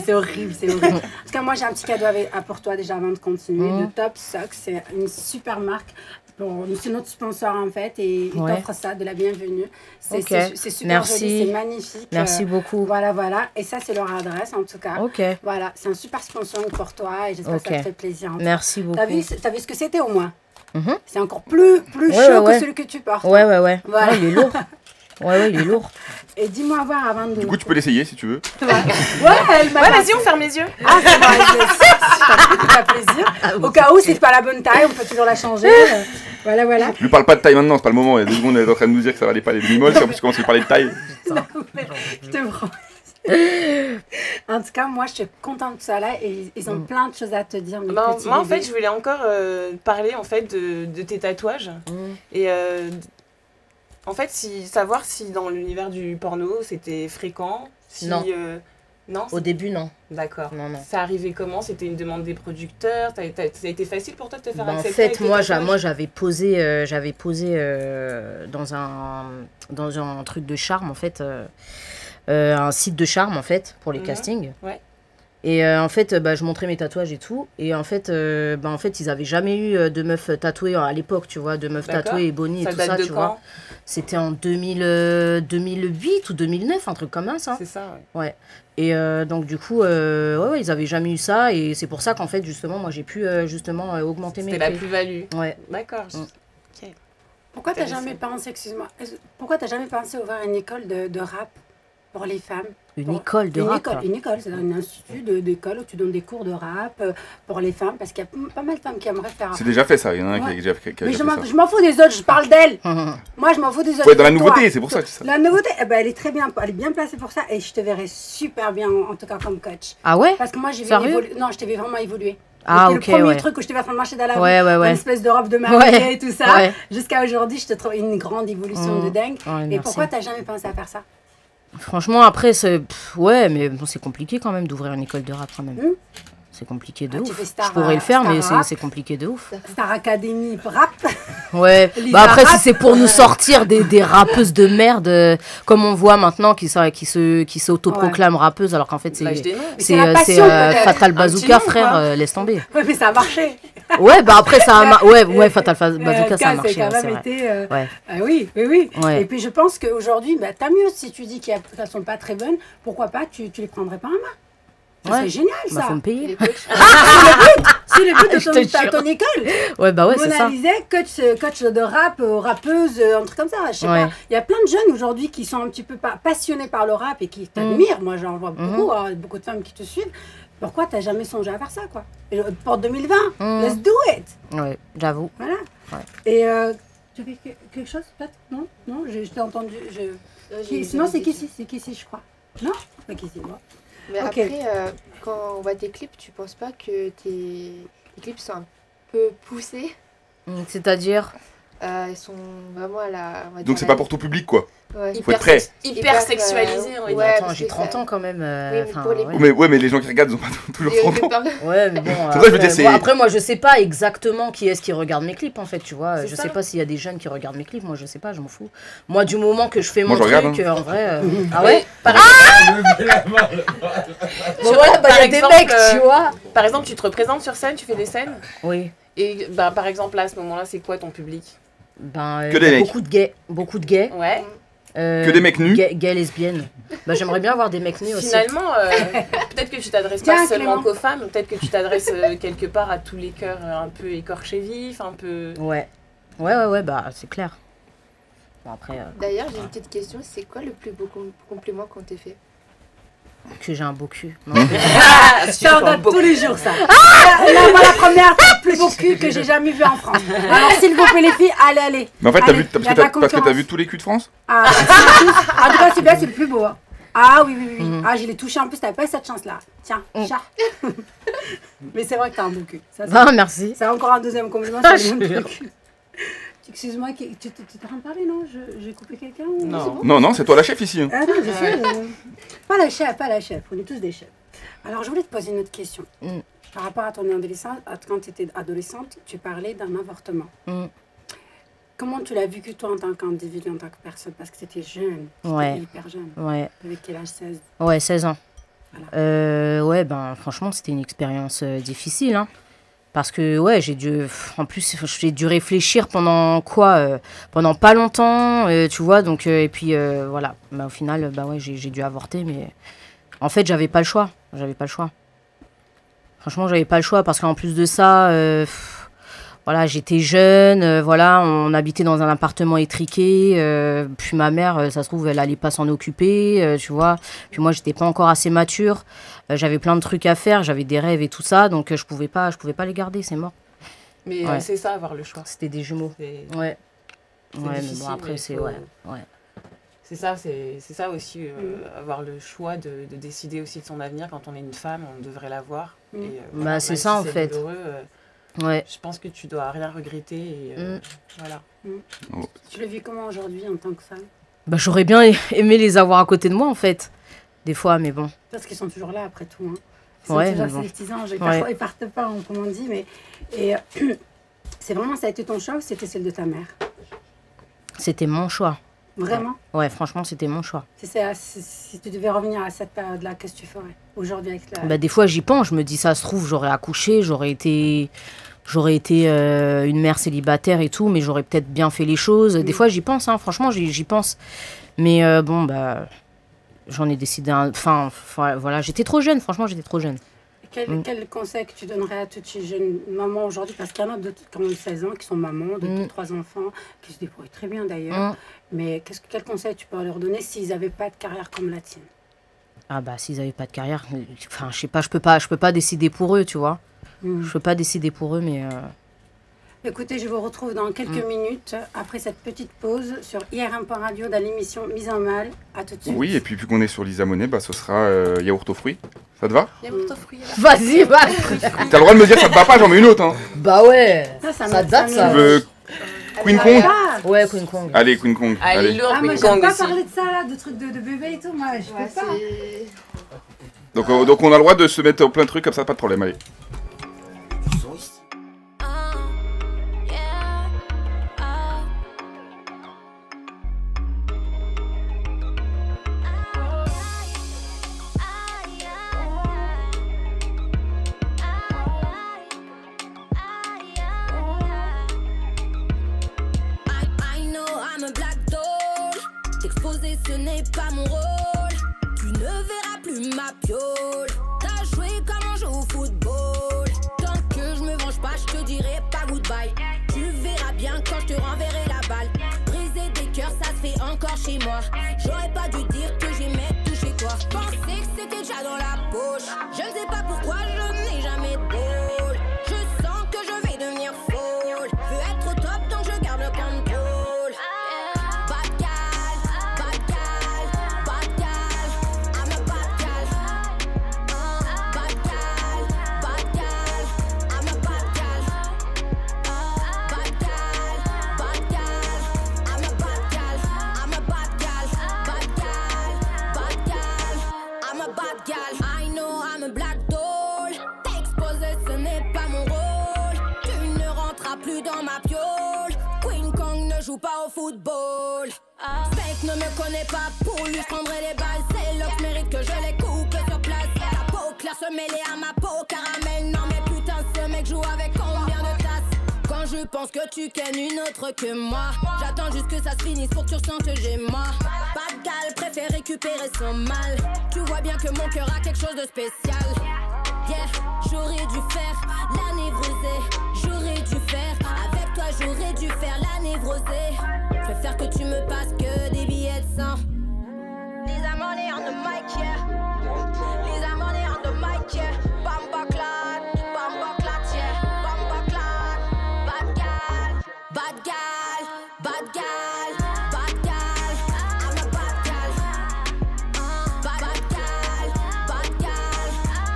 C'est horrible, c'est horrible. En tout cas, moi, j'ai un petit cadeau pour toi déjà avant de continuer. De Top Socks, c'est une super marque. Bon, c'est notre sponsor en fait et il Ouais. t'offre ça, de la bienvenue. C'est Ok. c'est super Merci. joli, c'est magnifique. Merci beaucoup. Voilà, voilà. Et ça, c'est leur adresse en tout cas. Ok. Voilà, c'est un super sponsor pour toi et j'espère Ok. que ça te fait plaisir. Merci beaucoup. T'as vu ce que c'était au moins? Mhm. C'est encore plus Ouais, chaud ouais. que celui que tu portes. Ouais, ouais, ouais. Voilà. Ouais, il est lourd. Ouais, il est lourd. Et dis-moi voir avant de. Du coup, tu peux l'essayer si tu veux. Ouais, elle m'a Ouais, pas- vas-y, on ferme les yeux. Ah, c'est vrai, ça fait plaisir. Au cas où c'est pas la bonne taille, on peut toujours la changer. Voilà, voilà. Lui parle pas de taille maintenant, c'est pas le moment. Il y a 2 secondes, elle est en train de nous dire que ça valait pas les demi-molles. Si en plus tu commences à lui parler de taille. Je te prends. En tout cas, moi, je suis contente de ça là et ils ont plein de choses à te dire. Mes Bah, petits moi en bébés. fait je voulais encore parler en fait de tes tatouages et en fait savoir si dans l'univers du porno c'était fréquent, si Non. non, Au début, non. d'accord. Non, non. Ça arrivait comment? C'était une demande des producteurs? Ça a été facile pour toi de te faire Bah, en accepter fait, avec tes moi, tatouages? j'avais posé, dans un truc de charme, en fait, un site de charme, en fait, pour les Mhm. castings. Ouais. Et en fait, bah, je montrais mes tatouages et tout. Et en fait, ils avaient jamais eu de meufs tatouées à l'époque, tu vois, de meufs D'accord. tatouées et Bonnie et Ça tout date ça, de tu quand? vois. C'était en 2008 ou 2009, un truc comme ça. C'est ça, ouais. Ouais. Et donc du coup, ouais, ils avaient jamais eu ça et c'est pour ça qu'en fait justement, moi j'ai pu justement augmenter mes C'était la prix. plus-value. Ouais. D'accord. Mm. Pourquoi t'as Intéressant. jamais pensé, excuse-moi, pourquoi t'as jamais pensé ouvrir une école de rap pour les femmes? Une école de rap. Une école, c'est un institut d'école où tu donnes des cours de rap pour les femmes parce qu'il y a pas mal de femmes qui aimeraient faire. C'est déjà fait ça. Il y en a un qui a Ouais. déjà fait Mais je ça. m'en fous des autres, je parle d'elle. Moi, je m'en fous des autres. Faut être dans la Toi, nouveauté, c'est pour ça que je dis ça. La nouveauté, eh ben, elle est très bien, elle est bien placée pour ça et je te verrai super bien en tout cas comme coach. Ah ouais? Parce que moi, j'ai vu Sérieux évoluer. Non, je t'ai vu vraiment évoluer. Ah, Depuis ok, le premier ouais. truc où je t'ai vu en train de marcher dans la rue, Ouais, ouais, une ouais. espèce de robe de mariée Ouais. et tout ça, Ouais. jusqu'à aujourd'hui, je te trouve une grande évolution Mm. de dingue. Ouais, Et merci. pourquoi t'as jamais pensé à faire ça? Franchement, après, ouais, mais bon, c'est compliqué quand même d'ouvrir une école de rap quand même. Mm. C'est compliqué de Ah, tu ouf. fais Star- Je pourrais le faire, mais Star Rap. c'est compliqué de ouf. Star Academy rap. Ouais, Lisa bah après, Rap. si c'est pour nous sortir des rappeuses de merde, comme on voit maintenant, qui s'autoproclament rappeuses, alors qu'en fait, Bah, je dénonce. c'est la passion, peut-être. Fatal Un Bazooka, petit nom, frère, quoi. laisse tomber. Ouais, mais ça a marché. Ouais, bah après, ça a ouais, Fatal Bazooka, ça a C'est marché, quand ouais, c'est même vrai. été. Ouais. Ah oui, oui, oui. Ouais. Et puis je pense qu'aujourd'hui, bah, t'as mieux si tu dis qu'elles sont pas très bonnes. Pourquoi pas, tu les prendrais pas en main. Ça Ouais. serait génial, Bah, ça. faut me Les payer. coachs. C'est le but de Je te jure. ton école. Ouais, bah ouais, c'est Mona ça. Lisset, coach de rap, rappeuse, un truc comme ça. Je sais Ouais. pas. Il y a plein de jeunes aujourd'hui qui sont un petit peu passionnés par le rap et qui t'admirent. Moi, j'en vois beaucoup, hein, beaucoup de femmes qui te suivent. Pourquoi t'as jamais songé à faire ça, quoi? Et pour 2020, let's do it. Ouais, j'avoue. Voilà. Ouais. Et tu fais quelque chose, peut-être? Non, non, je t'ai entendu. Non, c'est Kissy, je crois. Non, c'est Kissy, moi. Mais Ok. après, quand on voit tes clips, tu penses pas que tes clips sont un peu poussés? C'est-à-dire, Ils sont vraiment à la... on va Donc dire c'est à pas la- pour tout public, quoi. Ouais. Faut être prêt. Hyper sexualisé, on va dire. Ouais, attends, parce j'ai que 30 ça- ans quand même. Oui, mais enfin, pour les- ouais. Ouais, mais les gens qui regardent, ils ont pas toujours Et 30 ans. Ouais, mais bon. C'est vrai, je veux dire, c'est- Après, moi, je sais pas exactement qui est-ce qui regarde mes clips, en fait, tu vois. C'est Je ça. sais pas s'il y a des jeunes qui regardent mes clips. Moi, je sais pas, je m'en fous. Moi, du moment que je fais Moi, mon je truc, regarde, en vrai. Ah ouais. Par Bon, voilà, bah, par y a des exemple, mecs, tu vois. Par exemple, tu te représentes sur scène, tu fais des scènes. Oui. Et bah, par exemple, là, à ce moment-là, c'est quoi ton public? Ben, Que y a des mecs. beaucoup de gays. Ouais. Que des mecs nus. Gays lesbiennes. Bah, j'aimerais bien avoir des mecs nus aussi. Finalement, peut-être que tu t'adresses Tiens, pas seulement Clément. qu'aux femmes, peut-être que tu t'adresses quelque part à tous les cœurs un peu écorchés vifs, un peu. Ouais. Ouais, bah, c'est clair. Bon, après, D'ailleurs, j'ai une petite question. C'est quoi le plus beau compliment qu'on t'ait fait? que j'ai un beau cul. Non. Ça, on donne tous les jours, ça. Là, moi, la première, c'est le plus beau cul que j'ai jamais vu en France. Alors, s'il vous plaît, les filles, allez. Mais en fait, Allez, y a de la parce que t'as concurrence. vu tous les culs de France. Ah, en tout cas, celui-là, c'est le plus beau. Hein. Ah oui, oui, oui. Ah, je l'ai touché en plus, t'avais pas cette chance-là. Tiens, chat. Mais c'est vrai que t'as un beau cul. Ça, c'est- Ah, merci. c'est encore un deuxième compliment Ah, sur le je même cul. Excuse-moi, tu t'es en train de parler, non? J'ai coupé quelqu'un ou Non. c'est bon? Non, non, c'est toi la chef ici. hein. Ah non, je sais. Pas la chef, on est tous des chefs. Alors, je voulais te poser une autre question. Par rapport à ton adolescence, quand tu étais adolescente, tu parlais d'un avortement. Mm. Comment tu l'as vécu toi en tant qu'individu, en tant que personne? Parce que c'était jeune, Ouais. c'était hyper jeune. Ouais. Avec quel âge? 16? Ouais, 16 ans. Voilà. Ouais, ben franchement, c'était une expérience difficile. Hein. Parce que, ouais, en plus, j'ai dû réfléchir pendant pendant pas longtemps, tu vois. Donc, et puis, voilà. Bah, au final, bah ouais, j'ai dû avorter, mais en fait, j'avais pas le choix. Franchement, j'avais pas le choix parce qu'en plus de ça, voilà, j'étais jeune, voilà, on habitait dans un appartement étriqué, puis ma mère, ça se trouve, elle allait pas s'en occuper, tu vois. Puis moi, j'étais pas encore assez mature, j'avais plein de trucs à faire, j'avais des rêves et tout ça, donc je pouvais pas les garder, c'est mort. Mais Ouais. c'est ça, avoir le choix. C'était des jumeaux. C'est Ouais. c'est Ouais, mais difficile, bon, après, mais c'est faut- ouais. C'est ça aussi, avoir le choix de décider aussi de son avenir. Quand on est une femme, on devrait l'avoir. Et, Bah, c'est même ça, si en fait. douloureux, Ouais. je pense que tu dois rien regretter. Et, voilà. Tu le vis comment aujourd'hui en tant que femme? Bah, j'aurais bien aimé les avoir à côté de moi, en fait. Des fois, mais bon. Parce qu'ils sont toujours là après tout. Hein. Ils sont Ouais, toujours mais bon. ces petits anges. Ouais. Ils partent pas, hein, comme on dit. Mais... Et c'est vraiment, ça a été ton choix ou c'était celle de ta mère? C'était mon choix. Vraiment? Ouais, franchement, c'était mon choix. Si tu devais revenir à cette période-là, qu'est-ce que tu ferais aujourd'hui avec la... Bah, des fois, j'y pense. Je me dis, ça se trouve, j'aurais accouché, j'aurais été une mère célibataire et tout, mais j'aurais peut-être bien fait les choses. Des fois, j'y pense, hein, franchement, j'y pense. Mais bon, bah, j'en ai décidé. Enfin, voilà, j'étais trop jeune, franchement, j'étais trop jeune. Quel conseil que tu donnerais à toutes ces jeunes mamans aujourd'hui? Parce qu'il y en a qui ont 16 ans, qui sont mamans de 2-3 enfants, qui se débrouillent très bien d'ailleurs. Mais quel conseil tu peux leur donner s'ils n'avaient pas de carrière comme la tienne? Ah bah, s'ils n'avaient pas de carrière, enfin, je sais pas, je peux pas décider pour eux, tu vois. Je peux pas décider pour eux, mais... Écoutez, je vous retrouve dans quelques minutes, après cette petite pause, sur IRM.radio dans l'émission Mise en Mal. À tout de suite. Oui, et puis vu qu'on est sur Lisa Monet, bah, ce sera yaourt aux fruits. Ça te va? Yaourt aux fruits. Vas-y, va. T'as le droit de me dire ça te va pas, j'en mets une autre. Hein. Bah ouais. Ça Ça date, Tu ça. veux Queen Kong? Ouais, Queen Kong. Allez, Queen Kong. Allez, Allez. lourd, Ah, moi, Queen j'aime Kong pas aussi. parler de ça, là, de trucs de bébé et tout. Moi, je Ouais, peux pas. c'est... Donc on a le droit de se mettre plein de trucs comme ça, pas de problème, allez. T'exposer ce n'est pas mon rôle. Tu ne verras plus ma piole. T'as joué comme on joue au football. Tant que je me venge pas, je te dirai pas goodbye. Tu verras bien quand je te renverrai la balle. Briser des cœurs, ça se fait encore chez moi. J'aurais pas dû dire que j'aimais tout chez toi. Pensais que c'était déjà dans la poche. Je ne sais pas pourquoi je n'ai jamais de bol. Je sens que je vais devenir folle. Veux être au top donc je garde le contrôle. I know I'm a black doll. T'exposer ce n'est pas mon rôle. Tu ne rentreras plus dans ma piole. Queen Kong ne joue pas au football. Spec ne me connaît pas, pour lui je prendrai les balles. C'est l'off mérite que je les coupe sur place. La peau claire se mêler à ma peau caramel. Non mais putain ce mec joue avec combien de tasses. Quand je pense que tu kennes une autre que moi, j'attends juste que ça se finisse pour que tu ressentes que j'ai moi. Pas de gal, préfère récupérer son mal. Tu vois bien que mon cœur a quelque chose de spécial. Yeah, j'aurais dû faire la névrosée. J'aurais dû faire, avec toi j'aurais dû faire la névrosée. Je préfère que tu me passes que des billets de 100. Lisa money on the mic, yeah. Lisa money on the mic, yeah. Bamba clat, yeah. Bamba clat. Bad gal, bad gal, bad gal, bad gal. I'm a bad gal. Bad gal, bad gal.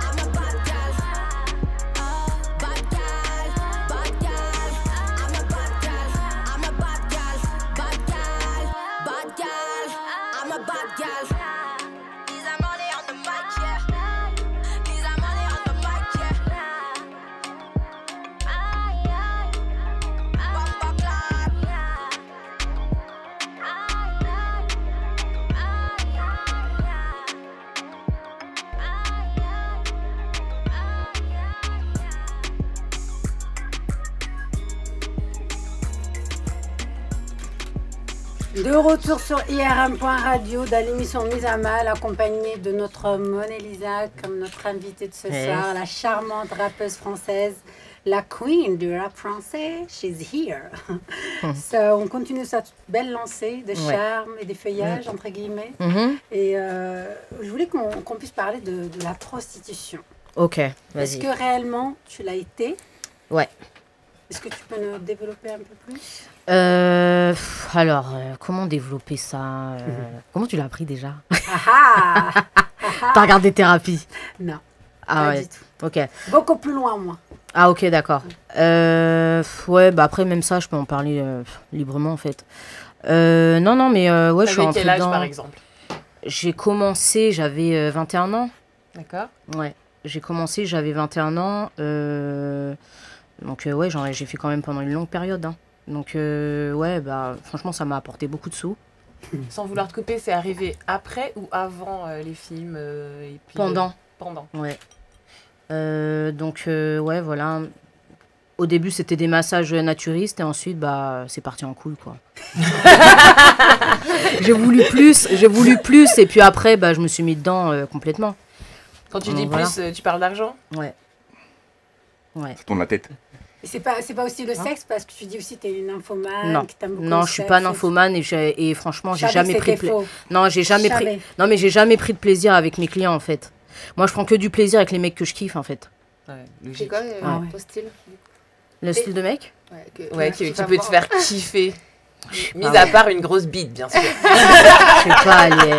I'm a bad gal. Bad gal, bad gal. I'm a bad gal. I'm a bad gal. Bad gal, bad gal. I'm a bad gal. Lisa money on the mic, yeah. Lisa money on the mic, yeah. Bamba clat. De retour sur IRM.radio dans l'émission Mise à Mal, accompagnée de notre Mona Lisa comme notre invitée de ce soir, la charmante rappeuse française, la queen du rap français. She's here. So, on continue cette belle lancée de charme et des feuillages, entre guillemets. Et je voulais qu'on puisse parler de la prostitution. Ok, vas-y. Est-ce que réellement tu l'as été? Ouais. Est-ce que tu peux nous développer un peu plus? Alors, comment développer ça Comment tu l'as appris déjà? T'as regardé Thérapie? Non, Ah pas ouais, du tout. ok. Beaucoup plus loin, moi. Ah ok, d'accord. Ouais, bah après, même ça, je peux en parler librement, en fait. Non, mais ouais, je suis Avec rentrée quel âge, dedans. par exemple? J'ai commencé, j'avais 21 ans. D'accord. Ouais, j'ai commencé, j'avais 21 ans. Donc ouais, j'ai fait quand même pendant une longue période. Hein. Donc ouais, bah franchement, ça m'a apporté beaucoup de sous. Sans vouloir te couper, c'est arrivé après ou avant les films et puis, Pendant. Pendant. Ouais. Donc ouais, voilà. Au début, c'était des massages naturistes et ensuite, bah, c'est parti en couille, quoi. J'ai voulu plus et puis après, bah, je me suis mis dedans complètement. Quand tu dis voilà. plus, tu parles d'argent? Ouais. Ouais. Ça tourne la tête. Et c'est pas aussi le sexe, parce que tu dis aussi que tu es une nymphomane, Non, que t'aimes beaucoup non, le je suis sexe pas et nymphomane et franchement, j'ai Je savais jamais que pris de c'était plaisir. faux. Non, j'ai jamais Jamais. pris. Non, mais j'ai jamais pris de plaisir avec mes clients en fait. Moi, je prends que du plaisir avec les mecs que je kiffe en fait. Ouais, C'est logique. quoi Ah ouais. ton style? Le style de mec? Ouais, qui peut te faire kiffer. Mis Ah à part une grosse bite, bien sûr. Je sais pas, allez.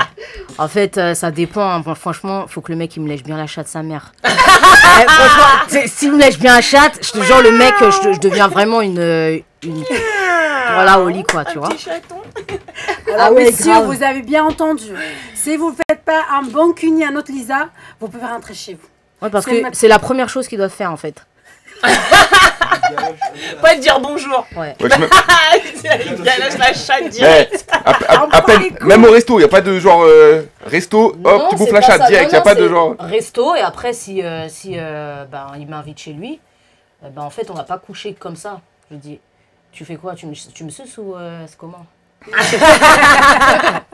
En fait, ça dépend. Hein. Bon, franchement, faut que le mec il me lèche bien la chatte sa mère. Franchement, s'il me lèche bien la chatte, je te jure, le mec, je deviens vraiment une voilà, au lit, quoi, tu vois. Un petit chaton. Alors, ouais, messieurs, grave. vous avez bien entendu. Si vous ne faites pas un bon cuni à notre Lisa, vous pouvez rentrer chez vous. Ouais, parce C'est que ma- c'est la première chose qu'ils doivent faire, en fait. Pas te dire bonjour. Ouais. Ouais, je me- Il lâche la chatte direct. à peine, même au resto, il n'y a pas de genre resto, hop, Non, tu bouffes c'est la pas chatte ça. direct, il Non, n'y a pas non, de c'est genre. Resto, et après, si ben, il m'invite chez lui, ben, en fait, on va pas coucher comme ça. Je dis, tu fais quoi? Tu me suces ou c'est comment?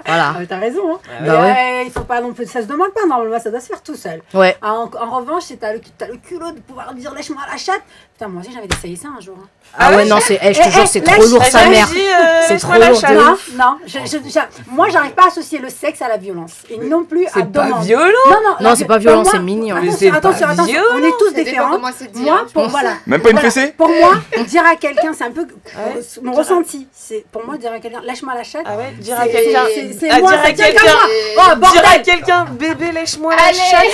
Voilà. Ah, t'as raison. Hein. Bah Il faut pas non plus. Ça se demande pas, normalement, ça doit se faire tout seul. Ouais. En revanche, si t'as le culot de pouvoir dire lèche-moi la chatte. Putain, moi aussi, j'avais essayé ça un jour. Hein. Ah ouais, non, je te jure, c'est trop lourd, sa mère. C'est trop lourd. chatte. Non, moi, j'arrive pas à associer le sexe à la violence. Et non plus à C'est pas demander. violent. Non, c'est pas violent, c'est mignon. Mais c'est Attention, pas attention, violent. on est tous Ça dépend différents. comment c'est dit, Moi, hein, je pour, pense. voilà. Même pas une Voilà. fessée? Pour moi, dire à quelqu'un, c'est un peu mon dire à- ressenti. C'est pour moi dire à quelqu'un, lâche-moi la chatte. Ah ouais, dire à C'est- quelqu'un. c'est Ah, moi, dire ça à tient qu'à quelqu'un. moi. Oh Dire à bordel, quelqu'un, bébé, lèche-moi la Allez. chatte.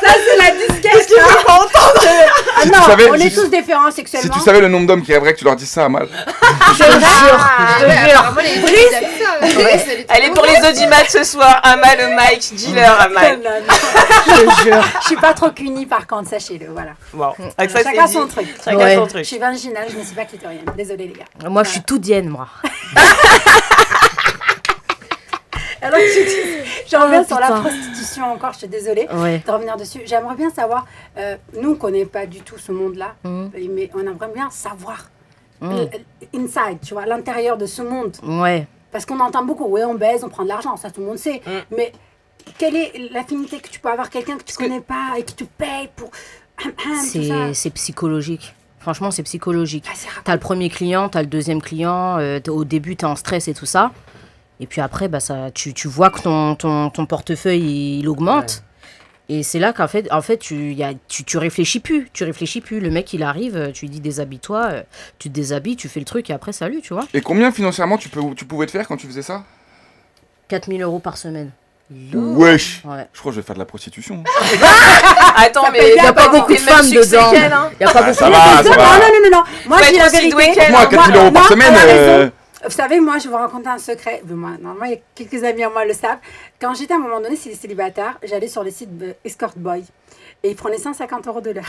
ça c'est la disquette. Ah Si non, tu savais- on est si- tous différents Si sexuellement. tu savais le nombre d'hommes qui rêveraient que tu leur dises ça à mal. Je te jure. Vraiment, les gens, ils aiment ça. Elle est pour les audimat ce soir. Amal le Mike, dis-leur Amal. Non, non. Je suis pas trop cunie par contre, sachez-le, voilà. Bon, avec ça, Chacun c'est son dit. truc. Chacun Ouais. son Je truc. suis vaginale, je ne suis pas clitorienne. Désolée les gars. Moi, je suis tout dienne, moi. Alors je reviens sur la putain. prostitution encore, je suis désolée Ouais. de revenir dessus. J'aimerais bien savoir, nous on connaît pas du tout ce monde-là, Mhm. mais on aimerait bien savoir Mhm. inside, tu vois, l'intérieur de ce monde. Ouais. Parce qu'on entend beaucoup, ouais, on baise, on prend de l'argent, ça tout le monde sait. Mais quelle est l'affinité que tu peux avoir quelqu'un que tu connais pas et qui te paye pour tout ça. C'est psychologique. Franchement, c'est psychologique. Vas-y, raconte. T'as le premier client, t'as le deuxième client. Au début, t'es en stress et tout ça. Et puis après, bah, tu vois que ton portefeuille, il augmente. Et c'est là qu'en fait, tu réfléchis plus. Tu réfléchis plus. Le mec, il arrive, tu lui dis déshabille-toi. Tu te déshabilles, tu fais le truc et après, salut, tu vois. Et combien financièrement tu pouvais te faire quand tu faisais ça? 4 000 € par semaine. Wesh! Ouais. Je crois que je vais faire de la prostitution. Attends, mais Il y a pas beaucoup de femmes dedans. Hein. Il y a pas Ah, beaucoup ça de va, ça Non, va. non. Moi, Faut j'ai être la aussi vérité. doué qu'elle, Moi, hein. 4 000 € par Non, semaine. elle a raison. Vous savez, moi, je vais vous raconter un secret. Moi, normalement, il y a quelques amis à moi le savent. Quand j'étais à un moment donné célibataire, j'allais sur les sites de Escort Boy. Et ils prenaient 150 € de l'heure.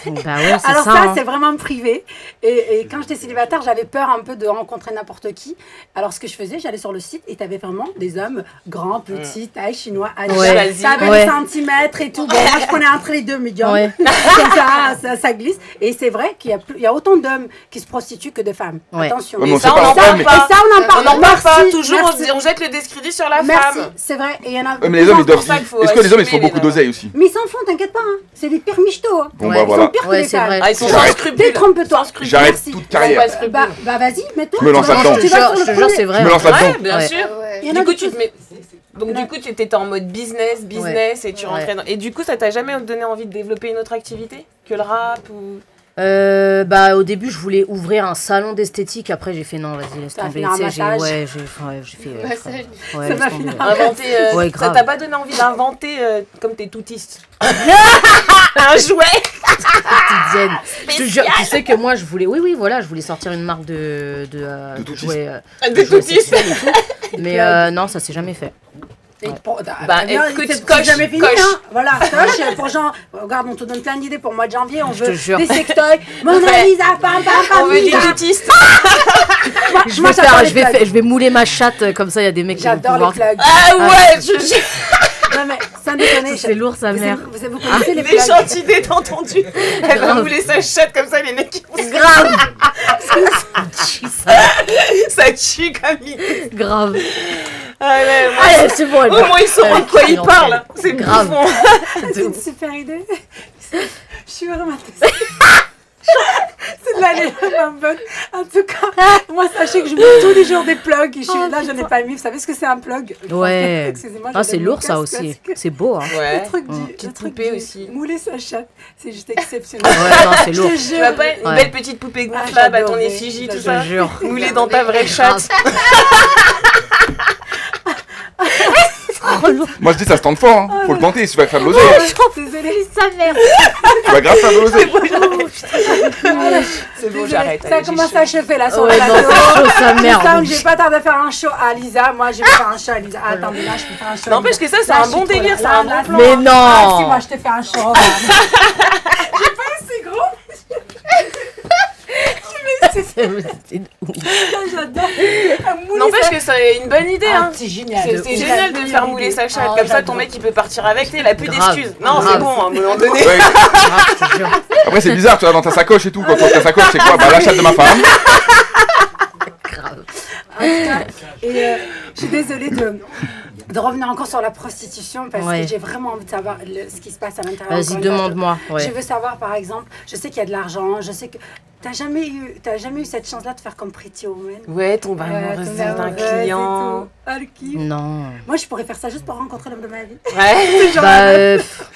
Bah ouais, c'est Alors ça. ça, Hein. c'est vraiment privé. Et quand j'étais célibataire, j'avais peur un peu de rencontrer n'importe qui. Alors ce que je faisais, j'allais sur le site et t'avais vraiment des hommes grands, petits, taille, chinois, Ouais. asiatiques. Ça avait Ouais. des centimètres et tout. Bon, moi, je prenais entre les deux médiums. Ouais. Comme ça glisse. Et c'est vrai qu'il y a autant d'hommes qui se prostituent que de femmes. Ouais. Attention. Ouais, mais on Et ça, sait on pas. n'en Ouais, parle mais- Et pas. ça, on en parle. On n'en parle pas. Merci, Toujours, merci. on jette le discrédit sur la Merci, femme. c'est vrai. Et il y en a. Ouais, mais les hommes, ils doivent. pour ça qu'il faut Est-ce que les hommes, ils assumer font beaucoup les d'oseille aussi? Mais ils s'en font, t'inquiète pas. Hein. C'est des pires michtos. Hein. Bon, Ouais. bah Ils voilà. sont pires que Ouais, les c'est femmes. vrai. Ah, ils sont J'arrête. sans scrupules. Détrompe-toi. J'arrête Merci. toute carrière. Sans scrupules. Bah vas-y, mets-toi. Je me lance Tu vas- là-dedans. tu vas sur Je le te jure, premier. c'est vrai. Je me lance Ouais, là-dedans. bien Ouais. sûr. Ouais. Il y en Du a coup, qui tu te mets. Donc, du coup, tu étais en mode business et tu rentrais dans. Et du coup, ça t'a jamais donné envie de développer une autre activité que le rap ou. Bah au début je voulais ouvrir un salon d'esthétique, après j'ai fait non vas-y laisse Ça va tomber, finir un tu sais, j'ai massage. j'ai fait Massage. ouais, Ça laisse va tomber. finir Inventer. Ouais, Ça grave. t'a pas donné envie d'inventer comme t'es toutiste un jouet. Petite zen. Je te jure, tu sais que moi je voulais je voulais sortir une marque de toutistes. jouets De jouets toutiste. sexuels et tout. Mais non, ça s'est jamais fait. Et pour- écoute, c'est coche, jamais fini, coche. hein. Voilà, coche pour genre. Regarde, on te donne plein d'idées pour le mois de janvier. On Je te veut jure. des sextoys. Mona Ouais. Lisa, pam, pam, pam. On veut du Lisa. toutiste. Moi, Je moi, vais j'adore faire, les plugs. je vais mouler ma chatte comme ça, il y a des mecs qui vont J'adore pouvoir. les plugs. Ah ouais, Non, mais sans déconner. C'est lourd sa mère. Vous connaissez les des plugs. gentils idées, t'as entendu? Elle va Grave. mouler sa chatte comme ça, les mecs qui vont se Grave. ça tue comme il. Grave. Ah ouais, moi, Allez, c'est bon. au moins ils sauront de quoi ils parlent. C'est Grave. bouffon. C'est une super idée. Je suis vraiment désolée. C'est de la légende bonne. En tout cas, moi, sachez que je mets tous les jours des plugs. Là, je n'ai pas mis. Vous savez ce que c'est un plug? Ouais. Excusez-moi. Ah, je c'est donne lourd mon ça casque aussi. parce que C'est beau, hein. Ouais. Le truc Petite le truc poupée du aussi. mouler sa chatte, c'est juste exceptionnel. Ouais, non, c'est Je lourd. te Tu jure. vas pas une Ouais. belle petite poupée gonflable à ton j'adorais. effigie, tout Je ça? te jure. Moulée dans ta vraie Grave. chatte. Moi je dis ça se tente fort, hein. Faut le tenter, tu vas faire de l'oseille. Désolée. Sa mère. Tu vas grave faire de l'oseille. C'est bon, j'arrête. Ça commence à chauffer là sur Ouais, le non, plateau. c'est chaud, sa mère. Je sens que j'ai pas tardé à faire un show à Lisa. Moi, je vais faire un show à Lisa. Attendez, là, je peux faire un show. N'empêche que ça, c'est Là, un je suis bon trop délire, là. c'est un Là, bon plan. Mais non. Ah, si, moi, je te fais un show. J'ai pas assez gros. J'adore. N'empêche que c'est une bonne idée, hein. C'est génial. C'est génial de faire mouler sa chatte, Oh, comme ça ton j'adore. mec il peut partir avec, il a plus Grave. d'excuses. Non, Grave. c'est bon, à un moment donné. Ouais. Après c'est bizarre, tu vois, dans ta sacoche et tout, quand tu ouvres ta sacoche, c'est quoi? Bah la chatte de ma femme. En tout cas, et je suis désolée de revenir encore sur la prostitution parce Ouais. que j'ai vraiment envie de savoir ce qui se passe à l'intérieur. Vas-y, Encore une fois, demande-moi. Je Ouais. veux savoir, par exemple, je sais qu'il y a de l'argent, je sais que t'as jamais eu cette chance-là de faire comme Pretty Woman. Ouais, tombe amoureuse tomber d'un amoureuse et client. tout. Ah, le kiff. Non. Moi, je pourrais faire ça juste pour rencontrer l'homme de ma vie. Ouais. Bah,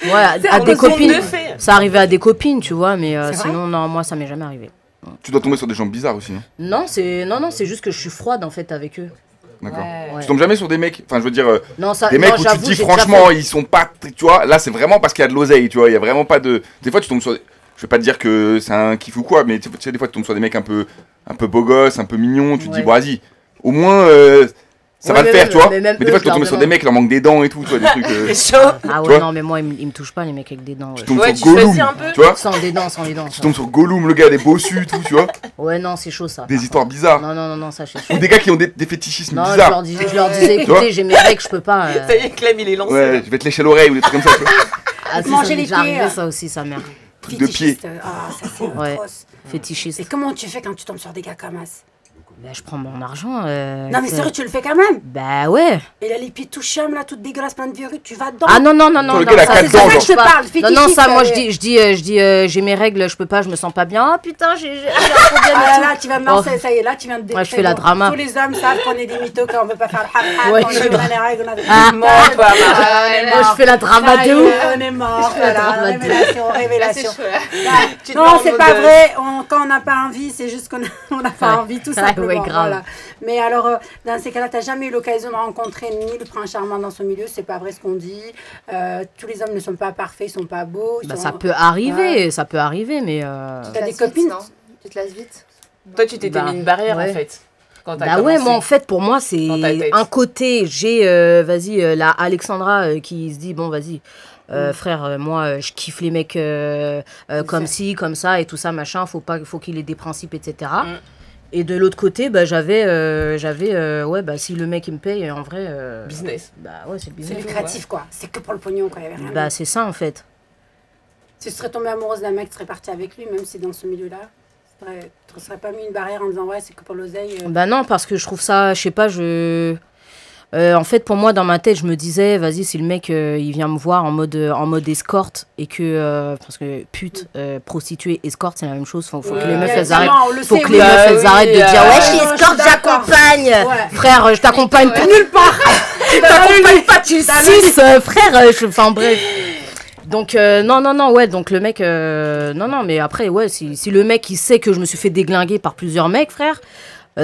ouais, à On des nous semble copines. de fait. Ça arrivait à des copines, tu vois, mais C'est vrai sinon, non, moi, ça m'est jamais arrivé. Tu dois tomber sur des gens bizarres aussi, hein. Non, c'est juste que je suis froide en fait avec eux. D'accord. Ouais. Tu tombes jamais sur des mecs, enfin je veux dire, Non, ça, des mecs non, où tu te j'avoue, dis j'ai franchement déjà ils sont pas, tu vois, là c'est vraiment parce qu'il y a de l'oseille, tu vois, il y a vraiment pas de... Des fois tu tombes sur... Je vais pas te dire que c'est un kiff ou quoi, mais tu sais des fois tu tombes sur des mecs un peu beaux gosses, un peu mignons, tu te dis Ouais. bon vas-y, au moins ça va Ouais, le mais faire, même- tu vois. mais même Mais des eux, fois je tu tombes leur sur des demande. mecs, il leur manque des dents et tout, tu vois, des trucs... C'est chaud. Ah Tu ouais, vois non, mais moi, ils me touchent pas, les mecs avec des dents. Tu Ouais, tombes Ouais, sur tu Gollum, choisis un peu. tu vois. Sans les dents, sans les dents. Tu ça. tombes sur Gollum, le gars des bossus, tout, tu vois. Ouais, non, c'est chaud ça. Des histoires bizarres. Non, ça c'est chaud. Ou des gars qui ont des fétichismes Non, je bizarres. leur disais, Tu vois écoutez, j'ai mes règles, je peux pas. Ça y est, Clem il est lancé. Ouais, je vais te lécher l'oreille ou des trucs comme ça, tu vois. Ah, si, Manger ça m'est les déjà pieds, arrivé, ça aussi, sa mère. Truc de pied. Fétichiste. Ah, ça c'est Ouais. atroce. Fétichiste. Et comment tu fais quand tu tombes sur des gars comme ça? Bah, je prends mon argent. Non, mais sérieux, tu le fais quand même. Bah ouais. Et a les pieds tout chum, là, toutes dégueulasses, plein de verrues, tu vas dedans. Ah non, le gars, il a ça, quatre c'est dents, ça que genre. je parle. fétichiste, Non, ça, moi, allez. je dis, j'ai mes règles, je peux pas, je me sens pas bien. Oh putain, j'ai un problème. Ah et là, tout. là, tu vas me lancer, ça y est, là, tu viens de Moi, je fais la drama. Tous les hommes savent qu'on est des mythos, qu'on veut pas faire le hap-hap, Ouais, qu'on je est suis dans les règles, on a des... Ah, Mens pas, Marc. Moi, je fais la drama Ça y de est, ouf. on est mort, fais la voilà, drama de révélation. Tu te Non, mets en c'est mode, pas vrai, quand on n'a pas envie, c'est juste qu'on n'a pas Ouais. envie, tout Ouais, simplement. ouais, grave. Voilà. Mais alors, dans ces cas-là, t'as jamais eu l'occasion de rencontrer ni le prince charmant dans son milieu, c'est pas vrai ce qu'on dit. Tous les hommes ne sont pas parfaits, ils sont pas beaux. Bah, ça peut arriver, ça peut arriver, mais. T'as des copines, non? Tu te lasses vite. Toi, tu t'étais Bah, mis une barrière ouais. en fait. Quand t'as Bah ouais, commencé. moi en fait pour moi c'est Dans ta tête. un côté, j'ai la Alexandra qui se dit bon vas-y frère moi je kiffe les mecs comme ci, comme ça et tout ça machin, faut qu'il ait des principes etc. Mm. Et de l'autre côté bah j'avais ouais bah si le mec il me paye en vrai Business. bah ouais c'est le c'est business. lucratif, quoi. C'est que pour le pognon, quoi. Il y avait rien. Bah c'est ça en fait. Si tu serais tombée amoureuse d'un mec, tu serais partie avec lui, même si dans ce milieu-là, tu ne serais pas mis une barrière en disant ouais, c'est que pour l'oseille. Bah non, parce que je trouve ça, je sais pas, en fait, pour moi, dans ma tête, je me disais, vas-y, si le mec, il vient me voir en mode escorte, et que, parce que pute, prostituée, escorte, c'est la même chose, faut que les meufs, elles arrêtent. Faut Faut que les meufs, elles arrêtent de dire, ouais, je suis je escorte, suis d'accord. j'accompagne. Ouais. Frère, je t'accompagne nulle part. Je t'accompagne pas, tu suces, frère. Enfin, bref. Donc, non, ouais, donc le mec, non, mais après, ouais, si le mec, il sait que je me suis fait déglinguer par plusieurs mecs, frère,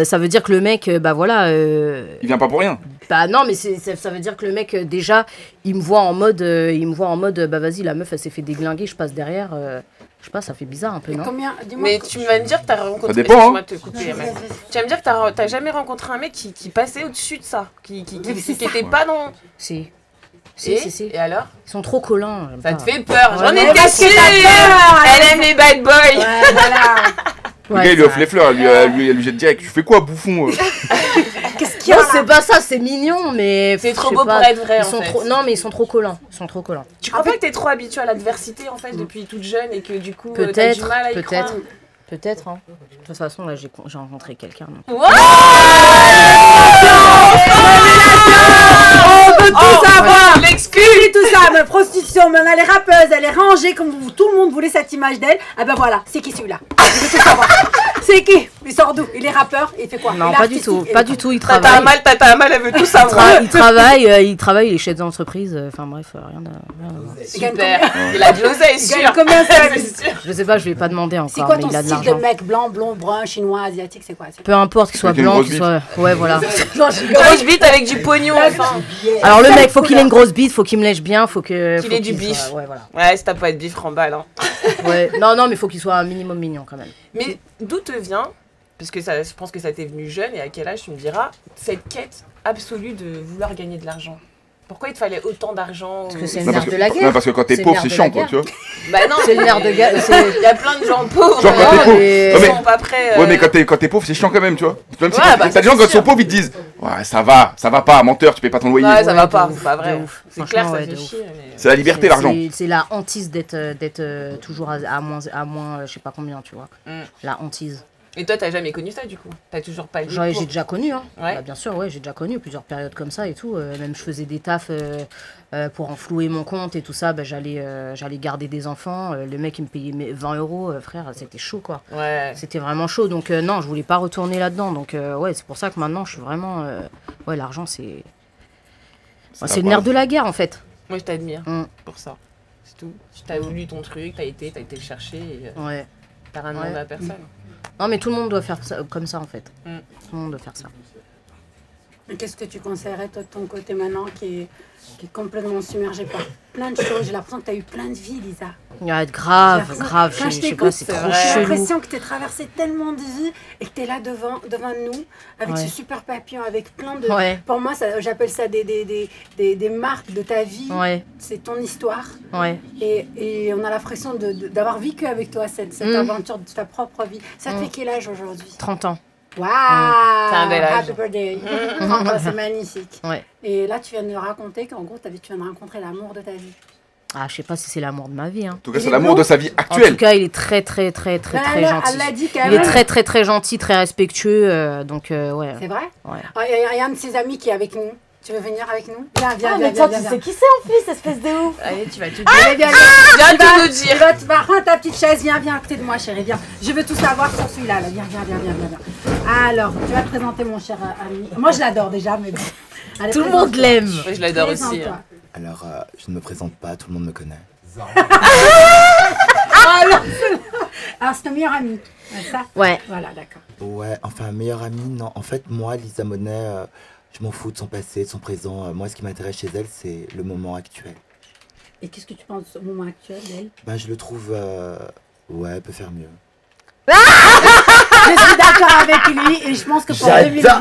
ça veut dire que le mec, bah voilà. Il vient pas pour rien. Bah non, mais ça veut dire que le mec, déjà, il me voit en mode, bah vas-y, la meuf, elle s'est fait déglinguer, je passe derrière. Je sais pas, ça fait bizarre un peu, non? Combien Dis-moi. Mais tu vas me dire que t'as rencontré. Ça dépend, Excuse-moi hein. de te couper, Emma. Tu vas me dire que t'as jamais rencontré un mec qui passait au-dessus de ça, qui était pas dans. Si. Et, Si. et alors? Ils sont trop collants. j'aime Ça pas. te fait peur? J'en Ouais, étais parce que sûre. t'as peur. Elle aime les bad boys. Ouais, voilà. Le Ouais, gars, il lui ça- offre les fleurs, elle lui jette direct. Tu fais quoi, bouffon Qu'est-ce qu'il y a Non, là c'est pas ça, c'est mignon, mais. C'est je trop sais beau pas, pour être vrai, ils en sont fait. trop... Non, mais ils sont trop collants. Ils sont trop collants. Tu crois pas que t'es trop habituée à l'adversité en fait depuis toute jeune et que du coup t'as du Peut-être, mal à y peut-être. croire? Peut-être, hein. De toute façon, là, j'ai rencontré quelqu'un. donc. Wow. On veut tout savoir. L'excuse. Et tout ça, mais prostitution, mais elle est rappeuse, elle est rangée, comme tout le monde voulait cette image d'elle. Ah ben voilà, c'est qui celui-là? Je veux tout savoir. C'est qui? Il sort d'où? Il est rappeur, il fait quoi? Non, Il est pas du artistique, tout. il Pas est du tout, il Tata travaille. Amal, elle veut tout savoir. Il travaille, il est chef d'entreprise. Enfin bref, rien à voir. Il gagne Super. combien? Il a de l'oseille, Il gagne sûr. combien ça? C'est sûr. Je sais pas, je lui ai pas demandé C'est encore, quoi mais ton il a de style de l'argent. mec? Blanc, blond, brun, chinois, asiatique, c'est quoi? Peu importe qu'il soit Avec une blanc, grosse qu'il soit. Ouais, voilà. Grosse bite avec du pognon, enfin. Alors Alors le mec, faut qu'il ait une grosse bite, faut qu'il me lèche bien, faut que... Qu'il ait du bif. Ouais, voilà. Ouais, si t'as pas de bif, remballe. Hein. Ouais. Non, mais faut qu'il soit un minimum mignon quand même. Mais d'où te vient, parce que ça, je pense que ça t'est venu jeune, et à quel âge tu me diras, cette quête absolue de vouloir gagner de l'argent? Pourquoi il te fallait autant d'argent? Parce que c'est le nerf de la guerre. Non, parce que quand t'es pauvre, c'est chiant, quoi, tu vois. Bah non, c'est le nerf de guerre. Il y a plein de gens pauvres. Genre quand t'es pauvre. Ils sont pas prêts. Ouais, mais quand t'es pauvre, c'est chiant quand même, tu vois. Même si Ouais, bah, t'as des gens quand ils sont pauvres, ils te disent ouais, ça va pas, menteur, tu payes pas ton loyer. Ouais, ça va pas, de c'est pas ouf, vrai. de ouf. C'est clair, ça Franchement, fait ouais, de chier. C'est la liberté, l'argent. C'est la hantise d'être toujours à moins, je sais pas combien, tu vois. La hantise. Et toi, t'as jamais connu ça, du coup? T'as toujours pas lu? J'ai déjà connu, hein. Ouais. Bah, bien sûr, ouais, j'ai déjà connu plusieurs périodes comme ça et tout. Même je faisais des tafs pour enflouer mon compte et tout ça. Bah, j'allais garder des enfants. Le mec, il me payait 20 €, frère, c'était chaud, quoi. Ouais. C'était vraiment chaud. Donc, non, je voulais pas retourner là-dedans. Donc, ouais, c'est pour ça que maintenant, je suis vraiment. Ouais, l'argent, c'est le nerf de la guerre, en fait. Moi, je t'admire pour ça. C'est tout. T'as voulu ton truc, t'as été le chercher et Ouais. t'as rien demandé à personne. Non, mais tout le monde doit faire ça, comme ça, en fait. Tout le monde doit faire ça. Qu'est-ce que tu conseillerais, toi, de ton côté maintenant, qui est complètement submergé par plein de choses? J'ai l'impression que tu as eu plein de vies, Lisa. Ouais, grave. Quand Je je sais pas, t'écoute, c'est j'ai trop chelou. l'impression que tu as traversé tellement de vies et que tu es là devant nous, avec ce super papillon, avec plein de... Ouais. Pour moi, j'appelle ça des marques de ta vie. Ouais. C'est ton histoire. Ouais. Et on a l'impression d'avoir vécu avec toi cette aventure de ta propre vie. Ça te fait quel âge aujourd'hui? 30 ans. Waouh! C'est un bel âge. Happy birthday! 30 ans, c'est magnifique. Ouais. Et là, tu viens de nous raconter qu'en gros, tu viens de rencontrer l'amour de ta vie. Ah, je sais pas si c'est l'amour de ma vie. Hein. En tout cas, c'est l'amour de sa vie En tout actuelle. cas, il est très gentil. Elle l'a dit quand même. Il est très gentil, très respectueux. Donc, ouais. C'est vrai? Ouais. Il y a un de ses amis qui est avec nous. Tu veux venir avec nous? Viens, mais toi, tu sais qui c'est en plus, espèce de ouf. Allez, tu vas tout Viens, Viens tout nous dire. Tu vas prendre ta petite chaise, viens à côté de moi, chérie, viens. Je veux tout savoir sur celui-là. Là. Viens. Alors, tu vas te présenter, mon cher ami. Moi, je l'adore déjà, mais bon. Allez, Tout le monde l'aime. Ouais, je l'adore aussi. présente-toi. Alors, je ne me présente pas, tout le monde me connaît. Alors, c'est ton meilleur ami. Ça? Ouais. Voilà, d'accord. Ouais, enfin, meilleure amie, non. En fait, moi, Lisa Monet, je m'en fous de son passé, de son présent. Moi, ce qui m'intéresse chez elle, c'est le moment actuel. Et qu'est-ce que tu penses au moment actuel, d'elle? Ben, je le trouve, ouais, elle peut faire mieux. Je suis d'accord avec lui et je pense que pour 2020...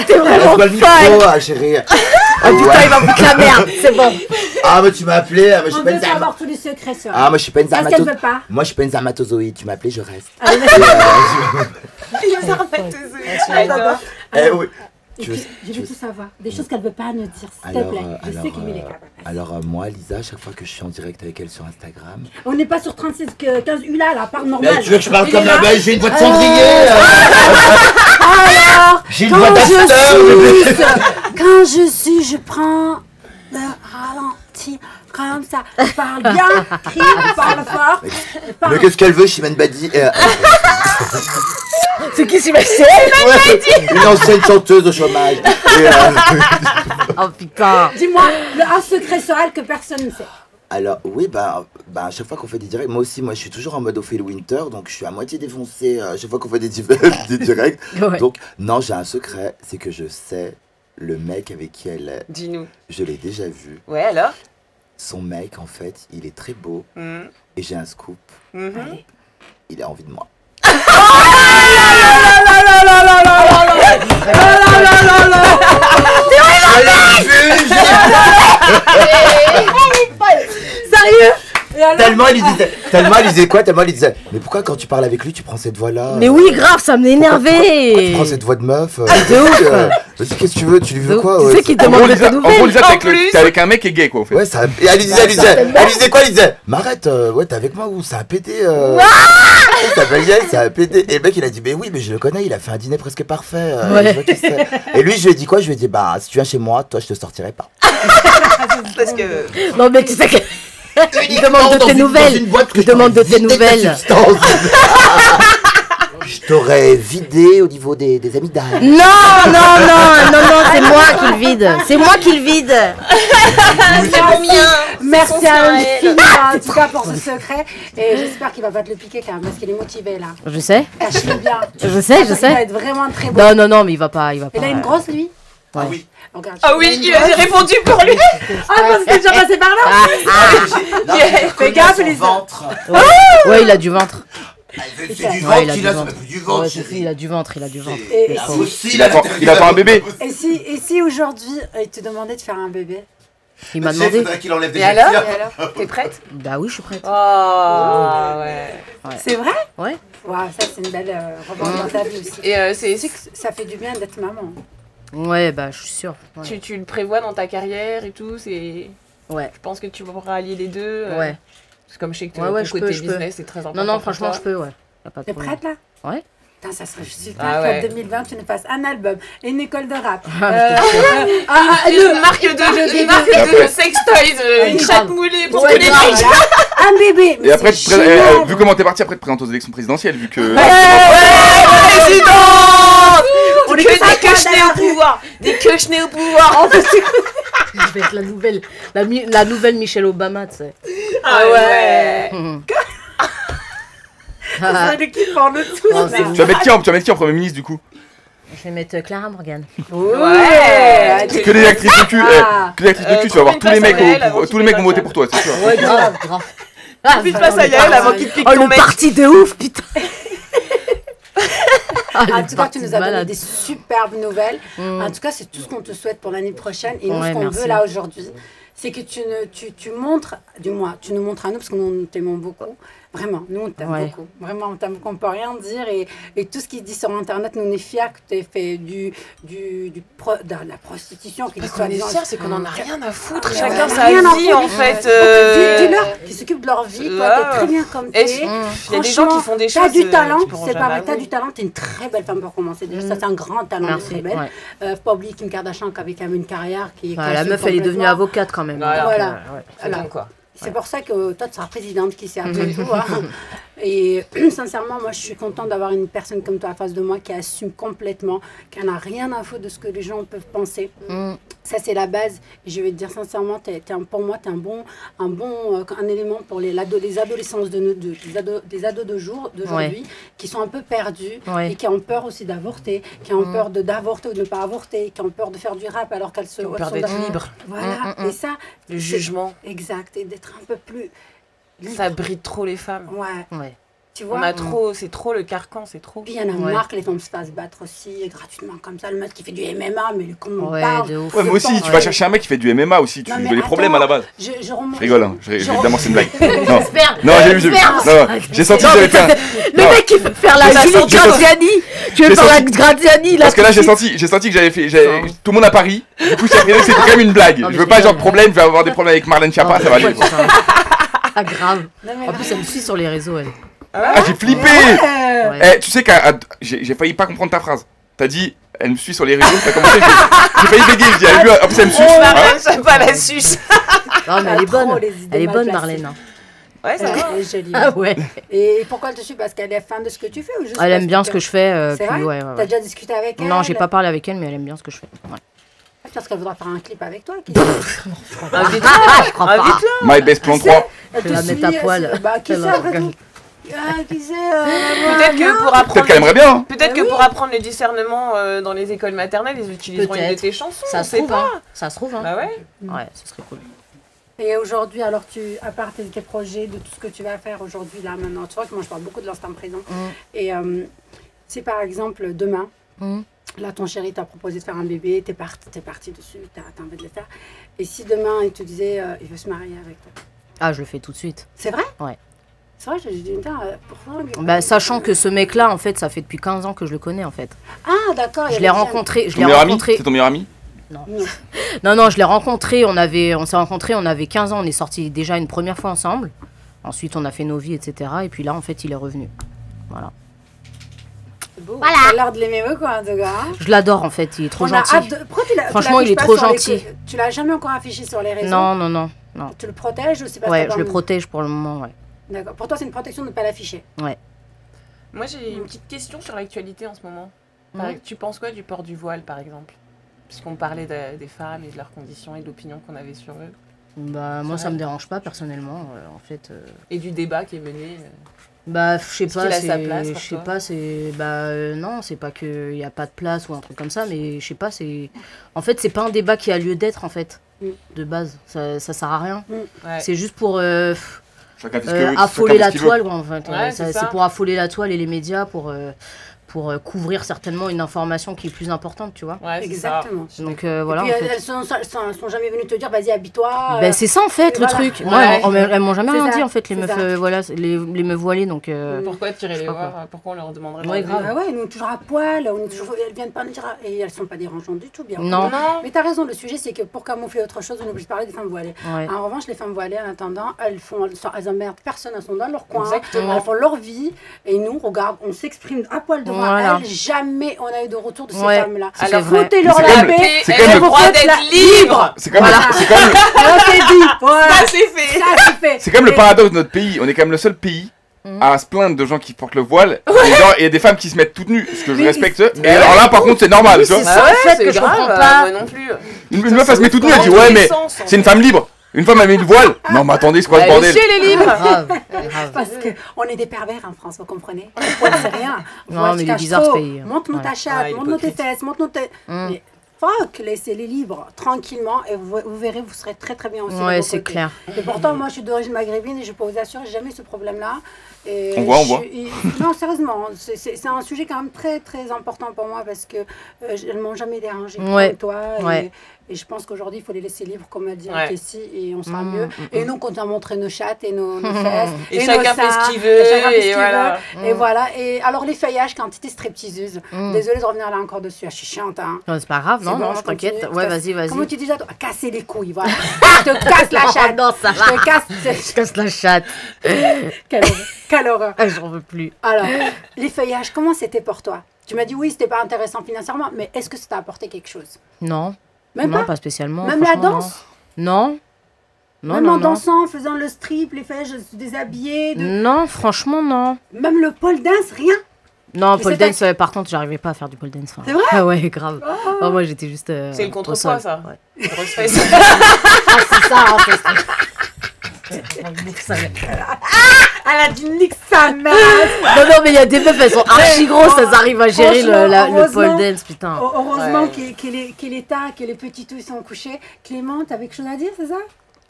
T'es vraiment Lâche-moi le folle. micro, chérie. Oh putain, il va foutre la merde. C'est bon. Ah, mais tu m'as appelé, mais je On suis pas veut une zarma. savoir tous les secrets sur elle. Ah, moi, je suis pas une Qu'est-ce qu'elle zarmatozoïde. veut pas? Moi, je suis pas une zarmatozoïde. Tu m'as appelé, je reste. Allez, J'adore. Eh oui. je veux tout savoir. Des choses qu'elle ne veut pas nous dire, s'il te Alors, plaît. Je sais qu'il est capable. alors, moi, Lisa, chaque fois que je suis en direct avec elle sur Instagram. On n'est pas sur 36, 15 ULA, là, parle normal. Mais tu veux que je parle Il comme est là. la j'ai une voix de cendrier. Alors, J'ai une quand voix d'acteur. quand je prends le ralenti comme ça. Je parle bien, crie, parle fort. Mais qu'est-ce qu'elle veut, Chimène Badi? C'est qui Sébastien? Une ancienne chanteuse au chômage. Oh putain. Dis-moi, un secret sur elle que personne ne sait. Alors, oui, bah, à chaque fois qu'on fait des directs, moi aussi, je suis toujours en mode Ophélie Winter, donc je suis à moitié défoncé à chaque fois qu'on fait des directs. Ouais. Donc, non, j'ai un secret, c'est que je sais le mec avec qui elle est. Dis-nous. Je l'ai déjà vu. Ouais, alors? Son mec, en fait, il est très beau. Et j'ai un scoop. Il a envie de moi. Sérieux? Tellement il disait quoi? Tellement il disait, mais pourquoi quand tu parles avec lui, tu prends cette voix-là? Mais oui, grave, ça Pourquoi tu m'énervait. prends cette voix de meuf? de ouf. Vas-y, qu'est-ce que tu veux? Tu lui veux quoi? Tu sais qu'il demande de tes En gros, nouvelles. Lisa, En plus. t'es avec un mec qui est gay, quoi, en fait. Ouais, ça. Et elle lui disait quoi? Elle disait, mais arrête, ouais, t'es avec moi ou ça a pété? Ça va bien, ça a pété. Et le mec, il a dit, mais oui, mais je le connais, il a fait un dîner presque parfait. Ouais. Je vois qui c'est. Et lui, je lui ai dit quoi? Je lui ai dit, bah, si tu viens chez moi, toi, je te sortirai pas. Parce que. Non, mais tu sais que. Il demande de tes nouvelles. Il demande de tes nouvelles. Je t'aurais vidé au niveau des amygdales. Non, c'est moi qui le vide. C'est moi qui le vide. Merci à Olivia, en tout cas, pour ce secret. Et j'espère qu'il va pas te le piquer quand même, parce qu'il est motivé là. Je sais. Cache-le bien. Je sais. Il va être vraiment très beau. Non, mais il va pas. Il a une grosse, lui? Ah oui. Regarde, Ah oui, il a répondu pour lui. Ah, parce que déjà passé par là. Fais gaffe, les ventre. Ouais, il a du ventre. C'est du Ouais, ventre il a qu'il du a, ventre. c'est plus du ventre. Ouais, il a du ventre, il a du ventre. Et Il attend un bébé. si aujourd'hui, il te demandait de faire un bébé? Il m'a Il demandé. faudrait qu'il enlève des Et alors chaussures. T'es prête? Bah oui, je suis prête. Oh, ouais. C'est vrai? Ouais. Waouh, ça c'est une belle rebond dans ta vie aussi. Et Ça fait du bien d'être maman. Ouais, bah je suis sûre. Ouais. tu le prévois dans ta carrière et tout, c'est... Ouais. Je pense que tu pourras allier les deux. Ouais. C'est comme je sais que Ouais, ton côté je peux. business c'est très important. Non, pour franchement, toi. je peux, ouais. Y a pas de T'es problème. prête là? Ouais. Putain, ça serait super Ah ouais. qu'en 2020 tu nous fasses un album et une école de rap. Une marque de sextoys, une chatte moulée pour tous les mecs. Un bébé. Et après, c'est génial. vu comment t'es parti, après, tu te présentes aux élections présidentielles, vu que. Président. On est Que que ça, des queuchenés au pouvoir. Des queuchenés au pouvoir. Je vais être la nouvelle Michelle Obama, tu sais. Ah ouais. C'est une équipe en dessous. Non, c'est Tu vas mettre qui en Premier ministre, du coup? Je vais mettre Clara Morgan. Ouais. Que des actrices de cul. Que des actrices de cul, tu vas voir tous les mecs Tous les mecs vont voter pour toi, c'est sûr. Ouais, grave. Plus de place à Yael avant qu'il te pique Oh, ton le mec. parti de ouf, putain. En tout cas, tu nous as donné des superbes nouvelles. En tout cas, c'est tout ce qu'on te souhaite pour l'année prochaine. Et nous, ce qu'on veut là aujourd'hui, c'est que tu montres, du moins, tu nous montres à nous, parce que nous t'aimons beaucoup. Vraiment, nous, on t'aime beaucoup. Vraiment, on t'aime beaucoup, on ne peut rien dire. Et tout ce qui se dit sur Internet, nous, on est fiers que tu aies fait de la prostitution. Parce qu'on est fiers, c'est qu'on en a rien à foutre. Ouais, Chacun ouais, sa rien à vie, foutre. en fait. Dis-leur qu'ils s'occupent de leur vie. Toi, t'es très bien comme t'es. Il y a des gens qui font des choses. T'as du talent, qu'ils pourront c'est pas jamais vrai. T'as avouer. du talent, t'es une très belle femme pour commencer. Déjà, ça, c'est un grand talent. Merci. Très belle. Faut pas oublier Kim Kardashian qui avait quand même une carrière qui est. La meuf, elle est devenue avocate quand même. Voilà. C'est bon, quoi. C'est pour ça que toi, tu seras présidente, qui sait après tout. Hein. Et sincèrement, moi, je suis contente d'avoir une personne comme toi en face de moi qui assume complètement, qui n'en a rien à foutre de ce que les gens peuvent penser. Ça, c'est la base. Et je vais te dire sincèrement, pour moi, tu es un élément pour les adolescents des ados d'aujourd'hui qui sont un peu perdus et qui ont peur aussi d'avorter, qui ont peur d'avorter ou de ne pas avorter, qui ont peur de faire du rap alors qu'elles se... Qui ont peur d'être libres. Voilà. Et ça... Le jugement. Exact. Et d'être un peu plus... Ça bride trop les femmes. Ouais. Tu vois, c'est trop le carcan, c'est trop. puis il y en a marre que les femmes se fassent battre aussi gratuitement comme ça. Le mec qui fait du MMA, mais comment on parle. De ouf. Ouais, moi aussi, tu vas chercher un mec qui fait du MMA aussi, tu veux des problèmes à la base. Je rigole, hein. Évidemment, c'est une blague. Non, J'espère. non, j'ai vu. Non, j'ai senti que j'avais fait un. Le mec qui veut faire la Julie Graziani. Tu veux faire la Graziani là? Parce que là, j'ai senti que j'avais fait. Tout le monde à Paris. Du coup, c'était quand même une blague. Je veux pas genre de problème, je vais avoir des problèmes avec Marlène Schiappa, ça va aller. Ah, grave. En plus, elle me suit sur les réseaux, elle. Ah, j'ai flippé! Ouais. Tu sais que j'ai failli pas comprendre ta phrase. T'as dit, elle me suit sur les réseaux, t'as commencé, j'ai failli bégayer, je dis, elle a vu, en plus elle me suce. Marlène, c'est pas la suce. Non, mais elle est bonne. Elle est bonne, Marlène. Ouais, ça va. Elle est jolie. Ah ouais. Et pourquoi elle te suit? Parce qu'elle est fan de ce que tu fais ou juste Elle aime parce bien que- ce que je fais. C'est Puis, vrai? ouais. T'as déjà discuté avec elle? Non, j'ai pas parlé avec elle, mais elle aime bien ce que je fais. Ouais. Parce qu'elle voudra faire un clip avec toi. Je crois pas. My best plan 3. Elle Je vais la te mettre suit, à poil. Qui sait après tout? Qui sait Peut-être que pour apprendre. Peut-être qu'elle aimerait bien. Peut-être que pour apprendre le discernement dans les écoles maternelles, ils utiliseront une de Peut-être. tes chansons. Ça on se sait trouve, pas. hein. Ça se trouve, hein. Bah ouais. Ouais, ce serait cool. Et aujourd'hui, alors à part tes projets, de tout ce que tu vas faire aujourd'hui, là, maintenant, tu vois que moi je parle beaucoup de l'instant présent. Et si par exemple, demain, là ton chéri t'a proposé de faire un bébé, t'es parti dessus, t'as envie de le faire. Et si demain il te disait, il veut se marier avec toi. Ah, je le fais tout de suite. C'est vrai? Ouais. C'est vrai, je dis, putain, pourquoi? Bah, sachant que ce mec-là, en fait, ça fait depuis 15 ans que je le connais, en fait. Ah, d'accord. Je l'ai rencontré. Ton meilleur ami? C'est ton meilleur ami? Non, je l'ai rencontré. On s'est rencontrés, on avait 15 ans. On est sortis déjà une première fois ensemble. Ensuite, on a fait nos vies, etc. Et puis là, en fait, il est revenu. Voilà. Voilà. T'as l'air de l'aimer beaucoup, en tout cas. Je l'adore, en fait. Il est trop gentil. Franchement, il est trop gentil. Tu l'as jamais encore affiché sur les réseaux? Non. Tu le protèges ou c'est pas Ouais, je le protège pour le moment, ouais. D'accord. Pour toi, c'est une protection de ne pas l'afficher. Ouais. Moi, j'ai une petite question sur l'actualité en ce moment. Tu penses quoi du port du voile, par exemple? Puisqu'on parlait des femmes et de leurs conditions et de l'opinion qu'on avait sur eux. Bah, moi, ça me dérange pas, personnellement, en fait. Et du débat qui est mené Bah, je sais pas, qu'il a sa place pour je sais toi pas, c'est... Bah, non, c'est pas qu'il y a pas de place ou un truc comme ça, mais je sais pas, c'est... En fait, c'est pas un débat qui a lieu d'être, en fait, de base. Ça sert à rien. Ouais. C'est juste pour... Chacun fait ce que- affoler chacun fait la ce qu'il veut. toile, quoi, en fait. Ouais, c'est ça. C'est pour affoler la toile et les médias, pour couvrir certainement une information qui est plus importante, tu vois. Ouais, c'est ça. Exactement. Donc voilà. Et puis, en fait. elles sont jamais venues te dire, vas-y, habille-toi. Ben, c'est ça en fait et le voilà. truc. Ouais. Moi, elles m'ont jamais C'est rien ça, dit en fait, les c'est meufs, ça. voilà, les meufs voilées, donc. Pourquoi tirer Je sais les pas voir? Pourquoi on leur demanderait Ouais, pas grave. Ah ouais, nous, toujours à poil, on est toujours, elles viennent pas nous dire, et elles sont pas dérangeantes du tout, bien. Non. Non. Mais t'as raison, le sujet, c'est que pour camoufler autre chose, on est obligé de parler des femmes voilées. Ouais. En revanche, les femmes voilées, en attendant, elles emmerdent personne, elles sont dans leur coin, Exactement. elles font leur vie, et nous, regarde, on s'exprime à poil devant Voilà. elles, jamais on a eu de retour de ces Ouais. femmes-là. C'est Alors, vrai. foutez-leur C'est la quand même- paix, c'est et quand même elles le vont droit foutre d'être la- libre. C'est quand même, c'est quand même, On s'est dit, voilà, Ça, c'est fait. ça c'est fait. c'est quand même le Et- paradoxe de notre pays. On est quand même le seul pays à se plaindre de gens qui portent le voile et des femmes qui se mettent toutes nues. Ce que je Mais respecte. ils- Et alors là, par contre, c'est normal. tu vois. c'est ça, en fait, que je comprends pas. Moi non plus. Une meuf, elle se met toute nue, elle dit Dans ouais, tous les mais sens, en c'est une fait. femme libre. Une femme, elle met le voile. Non, mais attendez, c'est quoi ce Allez, bordel? chez les libres. Grave, grave. Parce qu'on est des pervers en France, vous comprenez? Ouais, c'est rien. Non, Ouais, mais tu il est caches bizarre, ce trop. pays. Montre-nous Ouais. ta chatte, Ouais, montre-nous tes hypocrite. fesses, montre-nous tes... Mais fuck, laissez-les libres, tranquillement, et vous verrez, vous serez très très bien aussi. de Ouais, vos c'est côtés. clair. Et pourtant, moi, je suis d'origine maghrébine et je peux vous assurer, j'ai jamais eu ce problème-là. Et On voit. Non, sérieusement, c'est un sujet quand même très très important pour moi parce que elles m'ont jamais dérangé Ouais. comme toi. Ouais. Et je pense qu'aujourd'hui, il faut les laisser libres, comme a dit Ouais. Kessie, et on sera mieux. Et nous, quand on a montré nos chattes et nos fesses. Et nos chacun fait seins, ce qu'il veut, et chacun fait ce et qu'il voilà. veut. Et voilà. Et alors, les feuillages, quand tu étais stripteaseuse, désolée de revenir là encore dessus, je suis chiante. Hein. Non, c'est pas grave, C'est non, bon, non, je je t'inquiète. continue. Ouais, vas-y. Comment tu dis déjà, toi? Casser les couilles, voilà. Je te casse la chatte. Non, ça Je te casse. Je casse la chatte. Quelle horreur. J'en veux plus. Alors, les feuillages, comment c'était pour toi? Tu m'as dit oui, c'était pas intéressant financièrement, mais est-ce que ça t'a apporté quelque chose? Non. Même non, pas? pas spécialement. Même la franchement, danse? Non. Non, Même non, en non. dansant, en faisant le strip, les feuillages déshabillés, Non, franchement, non. même le pole dance, rien. Non, Mais pole c'est dance, par contre, j'arrivais pas à faire du pole dance. C'est vrai? Ah ouais, grave. Oh, moi, j'étais juste. C'est le au contrepoids, sol. ça. Ouais. Grosse fesse. Ah, c'est ça, en fait. Elle a dit nique sa mère. Non, mais il y a des meufs, elles sont archi grosses, elles arrivent à gérer Franchement, le pole heureusement. dance, putain. Heureusement Ouais. qu'il est tard, que les petits tous sont couchés. Clément, t'avais quelque chose à dire, c'est ça?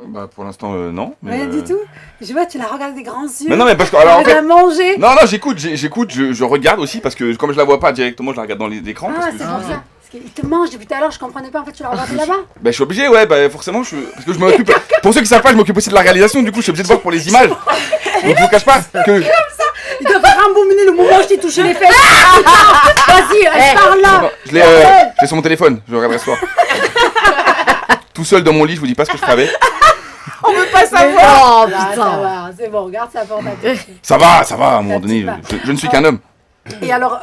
Bah, pour l'instant, non. Mais, Rien du tout. Je vois, tu la regardes des grands yeux. Mais non, mais parce que. Alors, en Tu fait. la manger. Non, j'écoute, je regarde aussi parce que comme je la vois pas directement, je la regarde dans l'écran. Ah, parce que c'est je- pour ça. Parce qu'il te mange depuis tout à l'heure, je comprenais pas. En fait, tu l'as regardé là-bas. Bah, je suis obligé, ouais, bah, forcément, parce que je m'occupe. Pour ceux qui savent pas, je m'occupe aussi de la réalisation, du coup, je suis obligé de voir pour les images. Donc, je vous cache pas que. Il doit faire rembobiner le moment où je t'ai touché les fesses. Vas-y, elle parle là. Je l'ai sur mon téléphone, je regarderai ce soir. Tout seul dans mon lit, je vous dis pas ce que je ferais. On veut pas savoir. Oh, Là, ça putain. va, c'est bon, regarde ça pour ta tête. Ça va, à un moment donné, je ne suis qu'un homme. Et alors,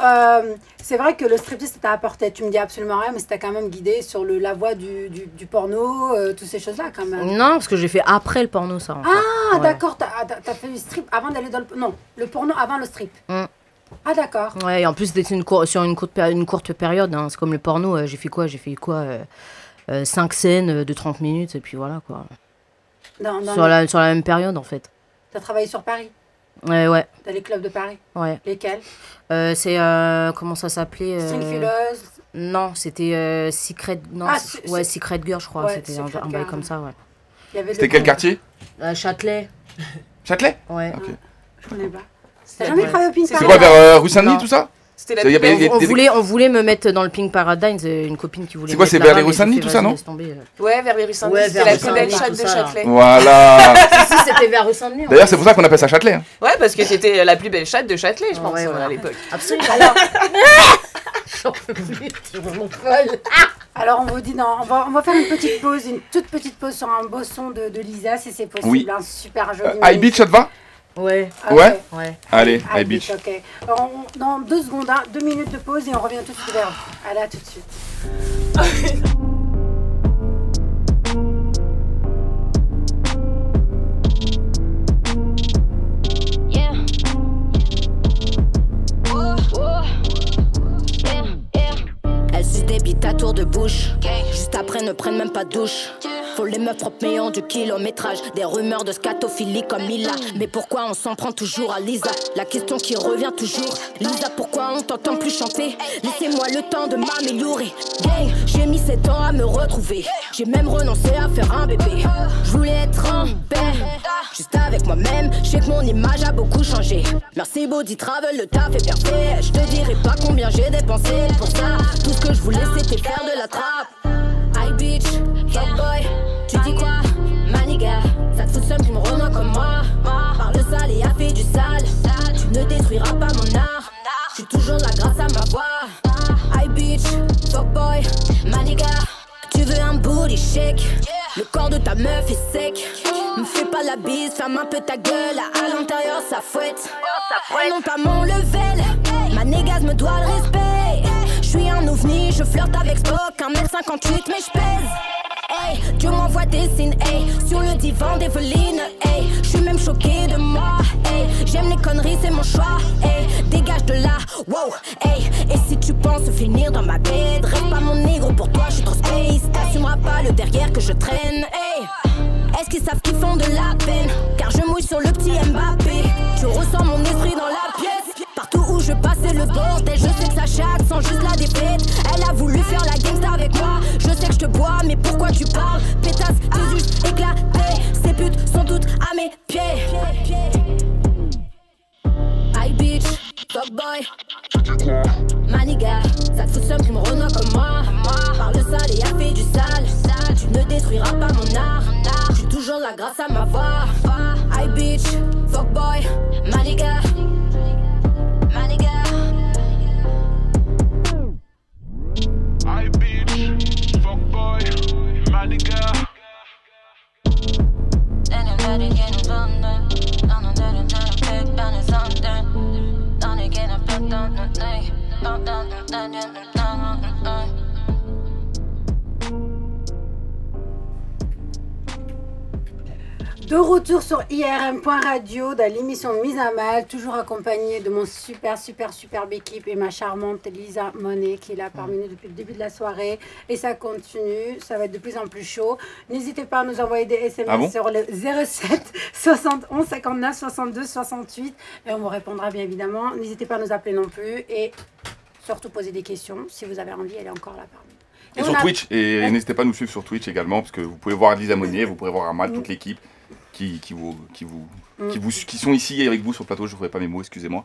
c'est vrai que le striptease, ça t'a apporté, tu me dis absolument rien, mais ça t'a quand même guidé sur la voie du porno, toutes ces choses-là quand même. Non, parce que j'ai fait après le porno, ça. en fait. Ah, Ouais. d'accord, t'as fait du strip avant d'aller dans le... Non, le porno avant le strip. Mm. Ah, d'accord. Ouais, et en plus, c'était sur une courte période. Hein. C'est comme le porno, j'ai fait quoi 5 scènes de 30 minutes, et puis voilà, quoi. Sur la même période, en fait. T'as travaillé sur Paris, Ouais. dans les clubs de Paris. Ouais. Lesquels? C'est. Comment ça s'appelait Stringfileuse. Non, c'était Secret. Non, Ah, Secret Girl, je crois. Ouais, C'était Secret un bail Girl. comme ça, ouais. Il y avait C'était le- quel quartier? Châtelet. Châtelet? Ouais. Ok. Je connais pas. T'as jamais travaillé au Pink C'est C'est Paradise? quoi, vers rue Saint-Denis, Non. tout ça? C'était la Ça y est, plus belle. On voulait me mettre dans le Pink Paradise, une copine qui voulait. C'est quoi, me c'est mettre vers les là-bas, rues mais Saint-Denis, j'ai tout fait, ça, vas-y, non laisse tomber. Ouais, vers les rues Saint-Denis, Ouais, c'était vers la rue plus belle Saint-Denis, chatte tout de ça, là. Oh. Châtelet. Voilà. Si, c'était vers rue Saint-Denis. D'ailleurs, c'est pour ça qu'on appelle ça Châtelet. Hein. Ouais, parce que c'était la plus belle chatte de Châtelet, je pense, Ouais, voilà. à l'époque. Absolument. Alors, J'en peux plus, je suis vraiment folle. alors, on vous dit, non, on va faire une petite pause, une toute petite pause sur un beau son de Lisa, si c'est possible. Oui. Un super joli. High Beach, ça te va? Ouais. Ok. Ouais. Ouais. Allez, High High Beach. Ok. Alors, dans 2 secondes, 2 minutes de pause et on revient tout de suite vers vous. Allez, à tout de suite. Yeah. Oh, oh. Yeah, yeah. Elles sucent des bites à tour de bouche. Juste après, ne prennent même pas de douche. Faut les meufs propres mais ont du kilométrage. Des rumeurs de scatophilie comme Mila. Mais pourquoi on s'en prend toujours à Lisa? La question qui revient toujours. Lisa, pourquoi on t'entend plus chanter? Laissez-moi le temps de m'améliorer. Gang, j'ai mis 7 ans à me retrouver. J'ai même renoncé à faire un bébé. Je voulais être en paix, juste avec moi-même. Je sais que mon image a beaucoup changé. Merci Body Travel, le taf est parfait. Je te dirai pas combien j'ai dépensé pour ça. Tout ce que je voulais c'était faire de la trappe. Hi bitch, fuck boy, tu dis quoi? Maniga, ça te fout seum qui me renoie comme moi. Parle sale et a fait du sale. Tu ne détruiras pas mon art. Je suis toujours là grâce à ma voix. Hi bitch, fuck boy, maniga. Tu veux un booty shake? Le corps de ta meuf est sec. Me fais pas la bise, ferme un peu ta gueule. À l'intérieur ça fouette. Elles n'ont pas mon level. Ma négasse me doit le respect. Je suis un ovni, je flirte avec Spock. 1m58 mais je pèse. Hey, Dieu m'envoie des signes, hey, sur le divan d'Evelyne, hey, je suis même choquée de moi, hey, j'aime les conneries, c'est mon choix, hey, dégage de là, wow, hey, et si tu penses finir dans ma bed, reste pas mon négro, pour toi je suis trop space, t'assumeras pas le derrière que je traîne, hey, est-ce qu'ils savent qu'ils font de la peine, car je mouille sur le petit Mbappé, tu ressens mon esprit dans la pièce, partout où je passe c'est le bordel, je sais que ça chatte sans juste la défaite, elle a voulu faire la gangsta avec moi, je sais que je te bois, mais pourquoi tu parles? Pétasse, t'es juste éclaté. Ces putes sont toutes à mes pieds. Hi bitch, fuck boy. Maniga, ça te fout seum qui me renoie comme moi. Parle sale et a fait du sale. Tu ne détruiras pas mon art. Je suis toujours là grâce à ma voix. Hi bitch, fuck boy. Maniga. Maniga. Hi bitch, fuck boy, maniga. De retour sur IRM.radio dans l'émission Mise à Mal, toujours accompagnée de mon superbe équipe et ma charmante Lisa Monet qui est là parmi nous depuis le début de la soirée. Et ça continue, ça va être de plus en plus chaud. N'hésitez pas à nous envoyer des SMS sur le 07 71 59 62 68 et on vous répondra bien évidemment. N'hésitez pas à nous appeler non plus et surtout poser des questions. Si vous avez envie, elle est encore là parmi nous. Et sur Twitch, et n'hésitez pas à nous suivre sur Twitch également, parce que vous pouvez voir Lisa Monet, vous pourrez voir Amal, toute l'équipe. Qui sont ici avec vous sur le plateau, je ne ferai pas mes mots, excusez-moi.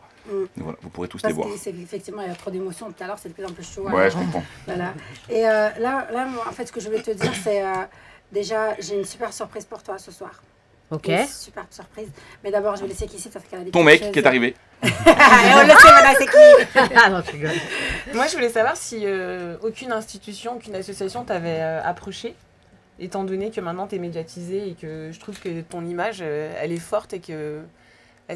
Voilà, vous pourrez tous les voir. Effectivement, il y a trop d'émotions. Tout à l'heure, c'est de plus en plus chaud. Ouais, je comprends. Voilà. Et là, moi, en fait, ce que je voulais te dire, c'est déjà, j'ai une super surprise pour toi ce soir. Ok. Une super surprise. Mais d'abord, je vais laisser Kissy parce qu'elle a des Ton mec qui est arrivé. Et on le sait maintenant, c'est qui? Ah non, tu rigoles. Moi, je voulais savoir si aucune institution, aucune association t'avait approché. Étant donné que maintenant tu es médiatisée et que je trouve que ton image, elle est forte et qu'elle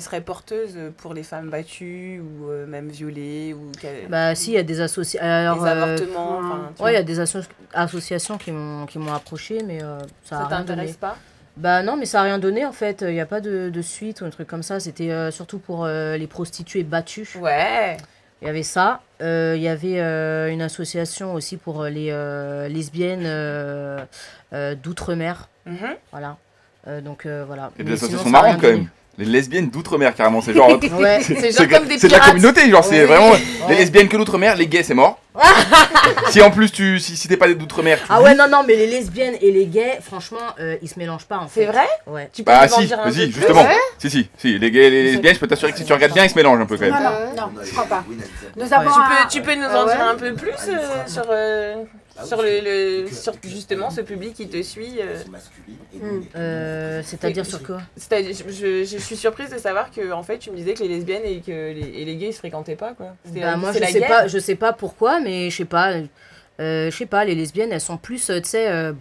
serait porteuse pour les femmes battues ou même violées ou Bah si, il y a des associations. Des avortements. Ouais, il y a des associations qui m'ont approché, mais ça a rien donné. Ça t'intéresse pas? Bah non, mais ça a rien donné en fait. Il n'y a pas de suite ou un truc comme ça. C'était surtout pour les prostituées battues. Ouais. Il y avait ça. Il y avait une association aussi pour les lesbiennes d'outre-mer. Voilà. Donc voilà. Et des associations marrantes quand même. Les lesbiennes d'outre-mer, carrément. C'est genre. Ouais. C'est genre comme des pirates. C'est de la communauté, genre, c'est vraiment. Les lesbiennes que d'outre-mer, les gays, c'est mort. Si en plus, si t'es pas d'outre-mer. Ah ouais, non, mais les lesbiennes et les gays, franchement, ils se mélangent pas en fait. C'est vrai? Ouais. Tu peux nous en si, dire un peu vas-y, plus? justement. Si, les gays et les lesbiennes, je peux t'assurer que si tu regardes bien, ils se mélangent un peu quand même. Non, je crois pas. Tu peux nous en dire un peu plus sur justement ce public qui te suit C'est-à-dire sur quoi? Je suis surprise de savoir que en fait tu me disais que les lesbiennes et que les gays ils se fréquentaient pas quoi. Bah, moi je sais pas pourquoi, mais je sais pas, les lesbiennes elles sont plus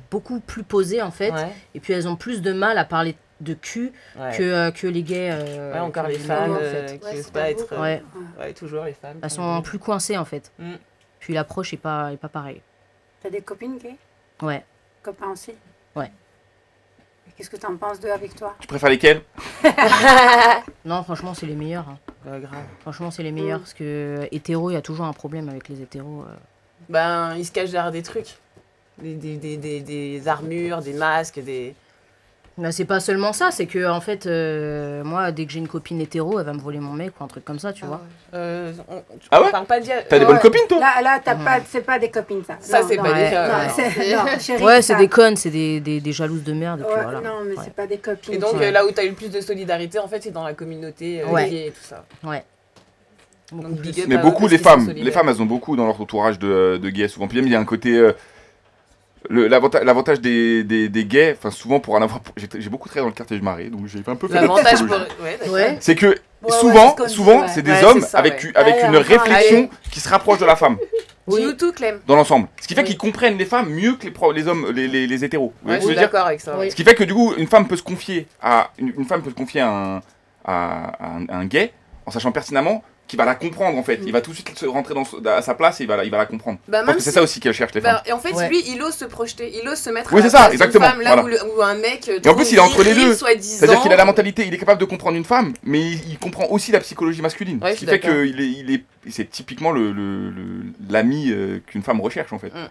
beaucoup plus posées en fait, et puis elles ont plus de mal à parler de cul que les gays. Encore les femmes qui osent pas être toujours les femmes. Elles sont plus coincées en fait. Puis l'approche est pas pareille. T'as des copines gays? Ouais. Copains aussi? Ouais. Qu'est-ce que t'en penses d'eux avec toi? Tu préfères lesquels? Non, franchement, c'est les meilleurs. Grave. Franchement, c'est les meilleurs parce que hétéro, il y a toujours un problème avec les hétéros. Ben, ils se cachent derrière des trucs. des armures, des masques, des... Bah, c'est pas seulement ça, c'est que en fait, moi, dès que j'ai une copine hétéro, elle va me voler mon mec ou un truc comme ça, tu vois. Ah ouais? Parle pas de... T'as des bonnes copines, toi? Là, c'est pas des copines, ça. Ça, Non, c'est non, pas des... non, chérie, Ouais, c'est ça- des connes, c'est des jalouses de merde. Et puis Ouais, voilà. non, mais Ouais. c'est pas des copines. Et donc, Ouais. là où t'as eu le plus de solidarité, en fait, c'est dans la communauté Ouais. gay et tout ça. Ouais. Donc, big up Mais à eux beaucoup, parce les qu'ils sont femmes, solidaires. les femmes, elles ont beaucoup dans leur entourage de gays. Souvent, puis même, il y a un côté. L'avantage des gays, enfin, souvent, pour en avoir. J'ai beaucoup travaillé dans le quartier du Marais, donc j'ai un peu fait. L'avantage pour... psychologie. Ouais, d'accord. Ouais. C'est que ouais, souvent, c'est souvent, ouais. c'est des Ouais, hommes c'est ça, avec, ouais. avec Allez, une enfin, réflexion allez. qui se rapproche de la femme, Dis-nous tout, Clem. dans l'ensemble. Ce qui fait Oui. qu'ils comprennent les femmes mieux que les hommes, les hétéros. Vous voyez Ouais, ce je que je suis veux dire? d'accord avec ça. Oui. Ce qui fait que du coup, une femme peut se confier à une femme peut se confier à un gay en sachant pertinemment qu'il va la comprendre en fait. Il va tout de suite se rentrer à sa place et il va la comprendre. Bah, Parce même que c'est si- ça aussi qu'elles cherchent les femmes. Et en fait, Ouais. lui, il ose se projeter, il ose se mettre Oui, à la c'est ça, place d'une exactement, femme, là voilà. où un mec Et en plus, il est entre les deux. soi-disant. C'est-à-dire qu'il a la mentalité, il est capable de comprendre une femme, mais il comprend aussi la psychologie masculine. Ouais, je ce qui suis fait d'accord. c'est typiquement l'ami qu'une femme recherche en fait. Mm.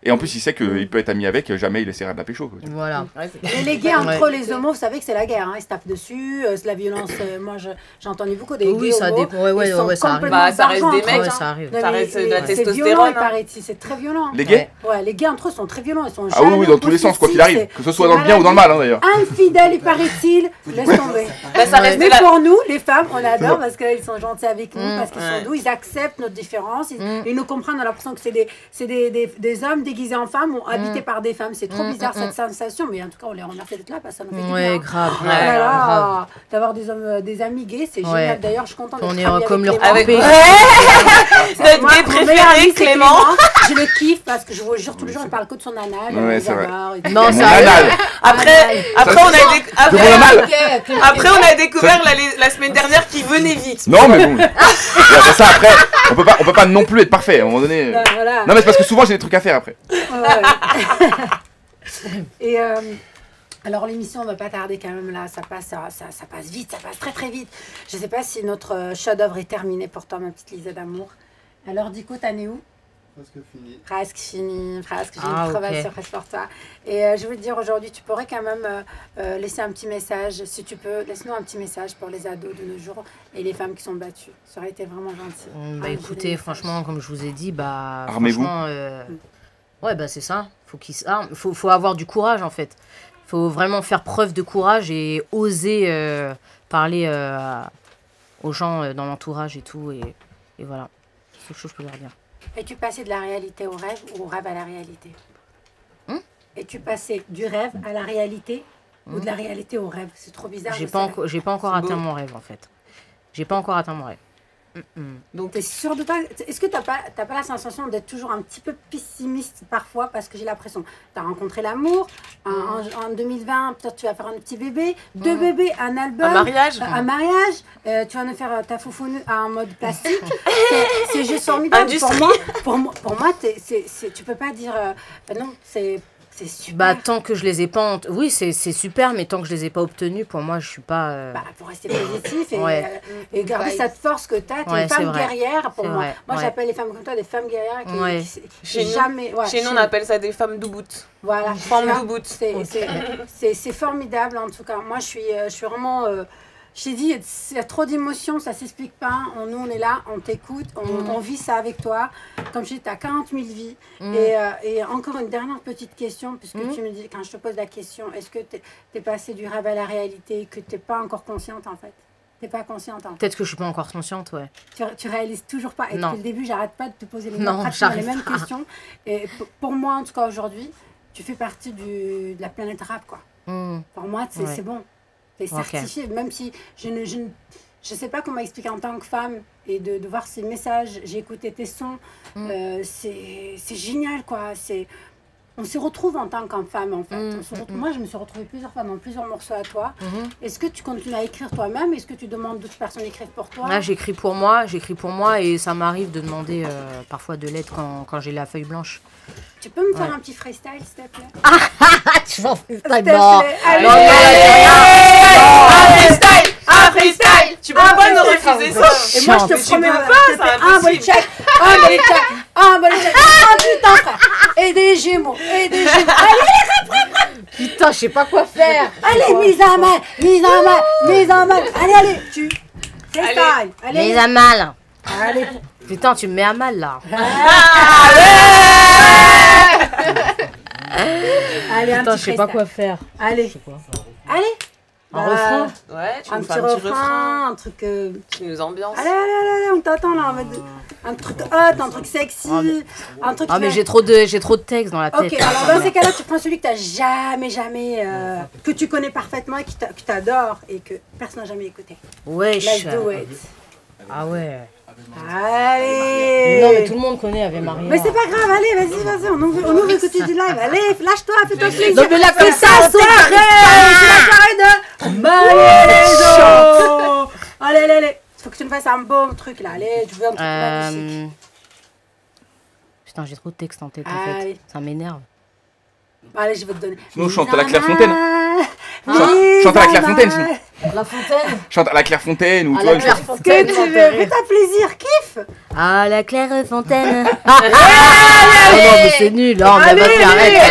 Et en plus, il sait qu'il peut être ami avec, jamais il essaiera de la pécho. Quoi. Voilà. Ouais, c'est- Et les gays, entre Ouais. les homos, vous savez que c'est la guerre, hein, ils se tapent dessus, c'est la violence. Moi, j'ai entendu beaucoup des Oui, gays ça homos, dépend. Ouais, ils sont ouais, ça arrive. complètement Bah, ça reste barjots des entre mecs, eux, Ouais, hein. ça arrive. Non, Ça mais reste de la c'est testostérone, violent, il hein. paraît-il, c'est très violent. Les gays Ouais, les gays entre eux sont très violents, ils sont Ah oui, oui, dans tous les sens, quoi qu'il arrive. Que ce soit dans le bien ou dans le mal, hein, d'ailleurs. Infidèles, il paraît-il, laisse tomber. Bah, ça reste Mais de la... pour nous, les femmes, on adore parce qu'ils sont gentils avec nous, parce qu'ils Ouais. sont doux, ils acceptent notre différence, ils nous comprennent en l'impression que c'est des hommes déguisés en femmes ou habités par des femmes. C'est trop bizarre cette sensation, mais en tout cas, on les remercie d'être là parce que ça nous fait du Ouais, bien. grave. Oh là grave. là, d'avoir des hommes, des amis gays, c'est Ouais. génial. D'ailleurs, je suis contente d'être On est amie comme avec leur Avec- Clément. Notre Moi, gay mon meilleur ami, préféré, c'est Clément. Je le kiffe parce que je vous jure, tous les jours, il parle que de son anal. Ouais, c'est vrai. Non, Mon ça anal. Après, on a C'est mon anal. après, on a découvert la semaine dernière qu'il venait vite. Non, mais bon. Et après ça, après, on peut pas non plus être parfait à un moment donné. Voilà. Non, mais c'est parce que souvent j'ai des trucs à faire après. Ouais. Et alors l'émission on va pas tarder quand même là, ça passe vite, ça passe très très vite. Je sais pas si notre chef-d'œuvre est terminé pour toi ma petite Lisa d'amour. Alors Dico, t'en es où? Presque fini. Presque fini, presque. J'ai Ah, une travail ok. sur Presque pour toi. Et je veux te dire aujourd'hui, tu pourrais quand même laisser un petit message, si tu peux, laisse-nous un petit message pour les ados de nos jours et les femmes qui sont battues. Ça aurait été vraiment gentil. Bah Un écoutez, petit franchement, comme je vous ai dit, bah. Armez-vous. Franchement, ouais, bah c'est ça. Faut qu'ils s'arment. Faut avoir du courage en fait. Faut vraiment faire preuve de courage et oser parler aux gens dans l'entourage et tout. Et voilà. C'est quelque chose que je peux leur dire. Es-tu passé de la réalité au rêve ou au rêve à la réalité? Hum? Es-tu passé du rêve à la réalité ou de la réalité au rêve? C'est trop bizarre. J'ai je pas, sais. j'ai pas encore C'est atteint beau. mon rêve en fait. J'ai pas encore atteint mon rêve. Donc, T'es sûr de toi? Est-ce que t'as pas la sensation d'être toujours un petit peu pessimiste parfois? Parce que j'ai l'impression, t'as rencontré l'amour, en 2020, peut-être tu vas faire un petit bébé, deux bébés, un album. un mariage. Un mariage, tu vas nous faire ta foufoune en mode plastique. C'est juste formidable. Industrie. Pour moi tu peux pas dire non, c'est super. Bah tant que je les ai pas... Oui, c'est super, mais tant que je les ai pas obtenus, pour moi, je suis pas... Pour rester positif et, Ouais. et garder Ouais. cette force que tu as. Tu es Ouais, une c'est femme vrai. guerrière pour C'est moi. vrai, Moi, ouais. j'appelle les femmes comme toi des femmes guerrières qui, Ouais. Chez nous- jamais. Ouais, Chez nous, on appelle ça des femmes douboutes. Voilà. Femmes Tu vois, douboutes. c'est formidable en tout cas. Moi, je suis vraiment. Je t'ai dit, il y a trop d'émotions, ça s'explique pas. Nous, on est là, on t'écoute, on vit ça avec toi. Comme je dis, tu as 40 000 vies. Et encore une dernière petite question, puisque tu me dis, quand je te pose la question, est-ce que tu es passé du rêve à la réalité et que tu n'es pas encore consciente en fait? Tu n'es pas consciente en fait. Peut-être que je suis pas encore consciente, ouais. Tu réalises toujours pas. Et Non. depuis le début, j'arrête pas de te poser les, Non, pratiquement les j'arrive mêmes pas. questions. Et pour moi, en tout cas aujourd'hui, tu fais partie de la planète rap, quoi. Pour moi, c'est Ouais. bon. C'est certifié, même si je sais pas comment expliquer en tant que femme et de voir ces messages, j'ai écouté tes sons, c'est génial quoi. On se retrouve en tant qu'en femme en fait. Moi, je me suis retrouvée plusieurs fois dans plusieurs morceaux à toi. Est-ce que tu continues à écrire toi-même? Est-ce que tu demandes d'autres personnes écrivent pour toi? Là, j'écris pour moi et ça m'arrive de demander parfois de l'aide quand j'ai la feuille blanche. Tu peux me faire un petit freestyle s'il te plaît? Tu m'en fais S'il te non. plaît. Allez, Non, non, Un freestyle, un un freestyle. Tu peux pas nous refuser ça. Et moi, je te Tu promets peux pas, pas, c'est un bol impossible. check, un bol check, un bol check. Ah putain, frère. Et des gémeaux, et des gémeaux. Allez, Putain, je sais pas quoi faire. allez, mise à mal, mise à mal, mise à mal. Allez, tu. Freestyle. Mais Allez, à mal. allez. Putain, tu me mets à mal là. Allez, un Putain, petit je sais pas freestyle. quoi faire. Allez, allez. Un refrain. Ouais, tu Un nous petit fais un petit refrain. refrain, un truc. Tu nous ambiances. Allez, on t'attend là. Un truc hot, un truc sexy, un truc. Ah mais qui j'ai trop de textes dans la tête. Ok, alors dans ces cas-là, tu prends celui que t'as jamais, que tu connais parfaitement et que t'adores et que personne n'a jamais écouté. Wesh. Let's do it. Ah ouais. Allez. Non mais tout le monde connaît Ave Maria. Mais c'est pas grave, allez, vas-y, on ouvre écouter du live. Allez, lâche-toi, fais-toi plaisir. Non mais là que ça C'est la soirée de Malaiso. Allez. Faut que tu me fasses un bon truc là. Allez, je veux un truc magnifique. Putain, j'ai trop de textes en tête en fait. Allez. Ça m'énerve. Allez, je vais te donner. Sinon, chante à la Clairefontaine. Mise Chante à la à Clairefontaine, mal. sinon. La fontaine. Chante à la Clairefontaine ou À toi. la Ce Clairefontaine. que tu veux, fais-toi plaisir, kiffe. À la Clairefontaine. Ah non mais c'est nul. Non mais vas-y arrête.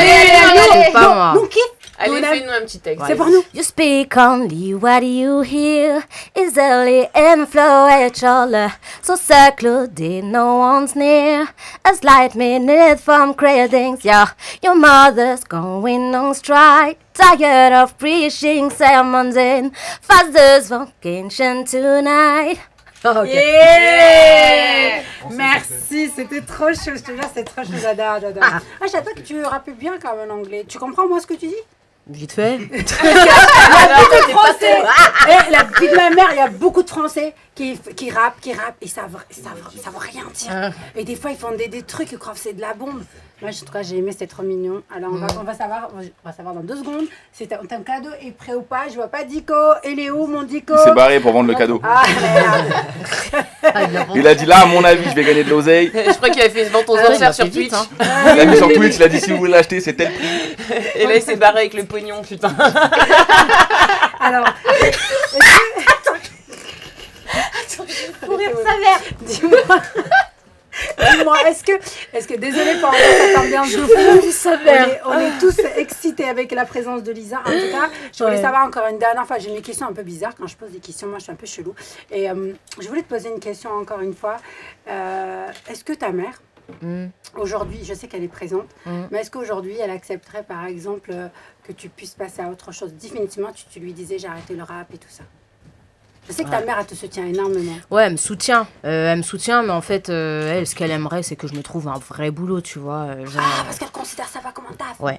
Je sais pas moi. Nous kiffe. Allez, Nous, on a- fais-nous un petit texte. C'est pour nous. You speak only what you hear is early influential. So secluded, no one's near. A slight minute from cravings, yeah. Your mother's going on strike. Tired of preaching sermons in Father's vocation tonight. Oh, Yeah. Merci, c'était trop chaud, je te jure, c'est trop chaud, j'adore. Ah, je savais pas que tu rappais bien quand même en anglais. Tu comprends moi ce que tu dis? Vite fait. Français. Eh, la vie de ma mère, il y a beaucoup de Français qui rappent et ça veut rien dire. Et des fois, ils font des trucs, ils croient que c'est de la bombe. Moi, en tout cas, j'ai aimé, c'était trop mignon. Alors, on va savoir dans 2 secondes si ton cadeau est prêt ou pas. Je vois pas Dico. Il est où, mon Dico? Il s'est barré pour vendre le cadeau. Ah, merde. Il a dit là, à mon avis, je vais gagner de l'oseille. Je crois qu'il a fait une vente aux il a enchères fait sur vite, Twitch. hein. Il a mis sur Twitch, il a dit si vous voulez l'acheter, c'est tel prix. Et là, il s'est barré avec le pognon, putain. Alors, dis-moi, est-ce que désolé pour cette ambiance de fou, on est tous excités avec la présence de Lisa. En tout cas, je voulais savoir encore une dernière fois, j'ai une question un peu bizarre quand je pose des questions, moi je suis un peu chelou. Et je voulais te poser une question encore une fois. Est-ce que ta mère, aujourd'hui, je sais qu'elle est présente, mais est-ce qu'aujourd'hui elle accepterait par exemple que tu puisses passer à autre chose définitivement, tu lui disais j'ai arrêté le rap et tout ça? Je sais que ta mère, elle te soutient énormément. Ouais, elle me soutient, mais en fait, elle, ce qu'elle aimerait, c'est que je me trouve un vrai boulot, tu vois. Parce qu'elle considère ça pas comme un taf. Ouais.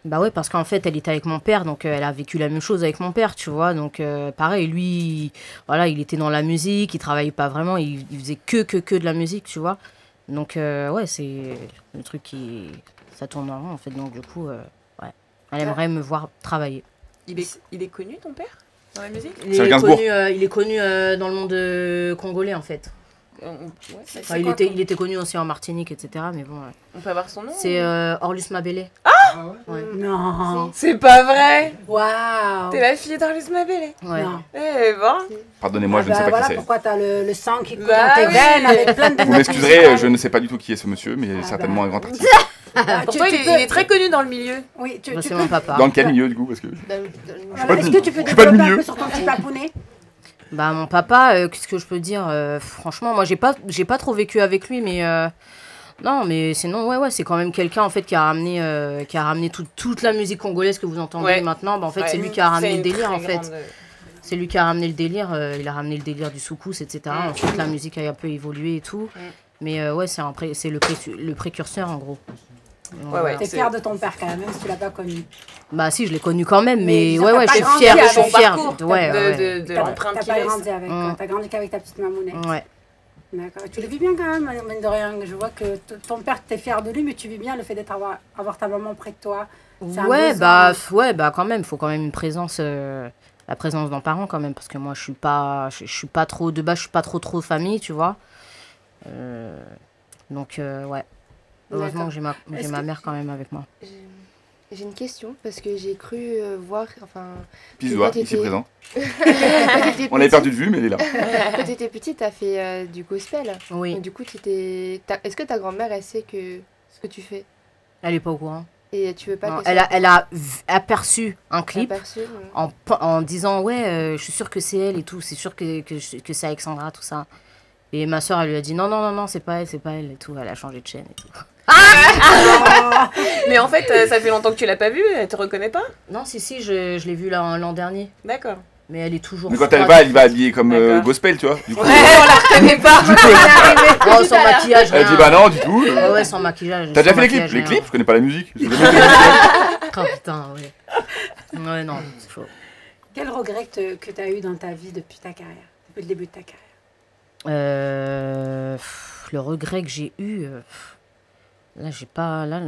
Bah ouais, parce qu'en fait, elle était avec mon père, donc elle a vécu la même chose avec mon père, tu vois. Donc, pareil, lui, voilà, il était dans la musique, il travaillait pas vraiment, il faisait que de la musique, tu vois. Donc, ouais, c'est le truc qui... Ça tourne en rond, en fait, donc du coup, ouais. Elle aimerait me voir travailler. Il est connu, ton père, dans la musique? Il C'est à est Gainsbourg. connu, il est connu dans le monde congolais, en fait. Ouais, Enfin, il était connu aussi en Martinique, etc. Mais bon, on peut avoir son nom? c'est Orlus Mabélé. Ouais. Non. C'est pas vrai! Waouh. T'es la fille d'Arlis Mabélé. Ouais. Non. Eh ben. Pardonnez-moi, je ne sais pas voilà qui c'est. pourquoi t'as le sang qui coule Bah dans tes oui. veines avec plein de Vous m'excuserez, je ne sais pas du tout qui est ce monsieur, mais certainement un grand artiste. Pourtant, il est très connu dans le milieu. Oui, tu Bah, c'est peux... mon papa. Dans quel milieu, du coup, parce que... Voilà, est-ce que tu peux Je suis pas de développer un milieu. peu sur ton petit papounet? Bah mon papa, qu'est-ce que je peux dire franchement, moi j'ai pas trop vécu avec lui, mais non, mais sinon ouais, c'est quand même quelqu'un en fait qui a ramené toute la musique congolaise que vous entendez Ouais. maintenant. Bah, en fait, Ouais. c'est lui qui a ramené C'est le une délire en très fait. grande- C'est lui qui a ramené le délire. Il a ramené le délire du soukous, etc. Ensuite, la musique a un peu évolué et tout. Mais ouais, c'est le précurseur en gros. Donc, Ouais, ouais. T'es c'est- fière de ton père quand même si tu l'as pas connu. Bah si, je l'ai connu quand même, mais Mais ouais, t'as je suis pas grandi fière, je avec suis son fière. parcours, Ouais, de- ouais. de T'as l'empreinte pas qu'il laisse. grandi avec, t'as grandi qu'avec ta petite mamounette. Ouais. D'accord. Tu le vis bien quand même, mine de rien. Je vois que ton père, t'es fier de lui, mais tu vis bien le fait avoir ta maman près de toi. C'est un Ouais, besoin. bah quand même, faut quand même une présence, la présence d'un parent quand même, parce que moi je suis pas trop, de base je suis pas trop famille, tu vois. Donc ouais, heureusement que j'ai ma Est-ce ma que- mère quand même avec moi. J'ai une question parce que j'ai cru voir, enfin... Pisois, quand ici t'étais- présent. quand t'étais On l'avait petite- perdu de vue, mais il est là. Quand t'étais petite, t'as fait du gospel. Oui. Et du coup, est-ce que ta grand-mère, elle sait ce que tu fais? Elle est pas au courant. Et tu veux pas Non, qu'elle elle a aperçu un soit clip aperçue, en disant ouais, je suis sûre que c'est elle et tout, c'est sûr que c'est Alexandra, tout ça. Et ma soeur, elle lui a dit non, c'est pas elle et tout, elle a changé de chaîne et tout. Mais en fait, ça fait longtemps que tu l'as pas vue, elle te reconnaît pas? Non, si, je l'ai vue l'an dernier, D'accord. mais elle est toujours. Mais quand elle froide. va, elle va habiller comme D'accord. gospel, tu vois. Du coup, Ouais, on la reconnaît pas. Oh, sans maquillage, elle dit rien. bah non, du tout. Ouais, sans maquillage. T'as déjà sans fait les clips? maquillage, Les rien. clips? Je connais pas la musique. J'ai jamais fait les clips. Oh putain, ouais. Ouais, non, c'est chaud. Quel regret que tu as eu dans ta vie depuis ta carrière, depuis le début de ta carrière? Le regret que j'ai eu. Là, j'ai pas. Là,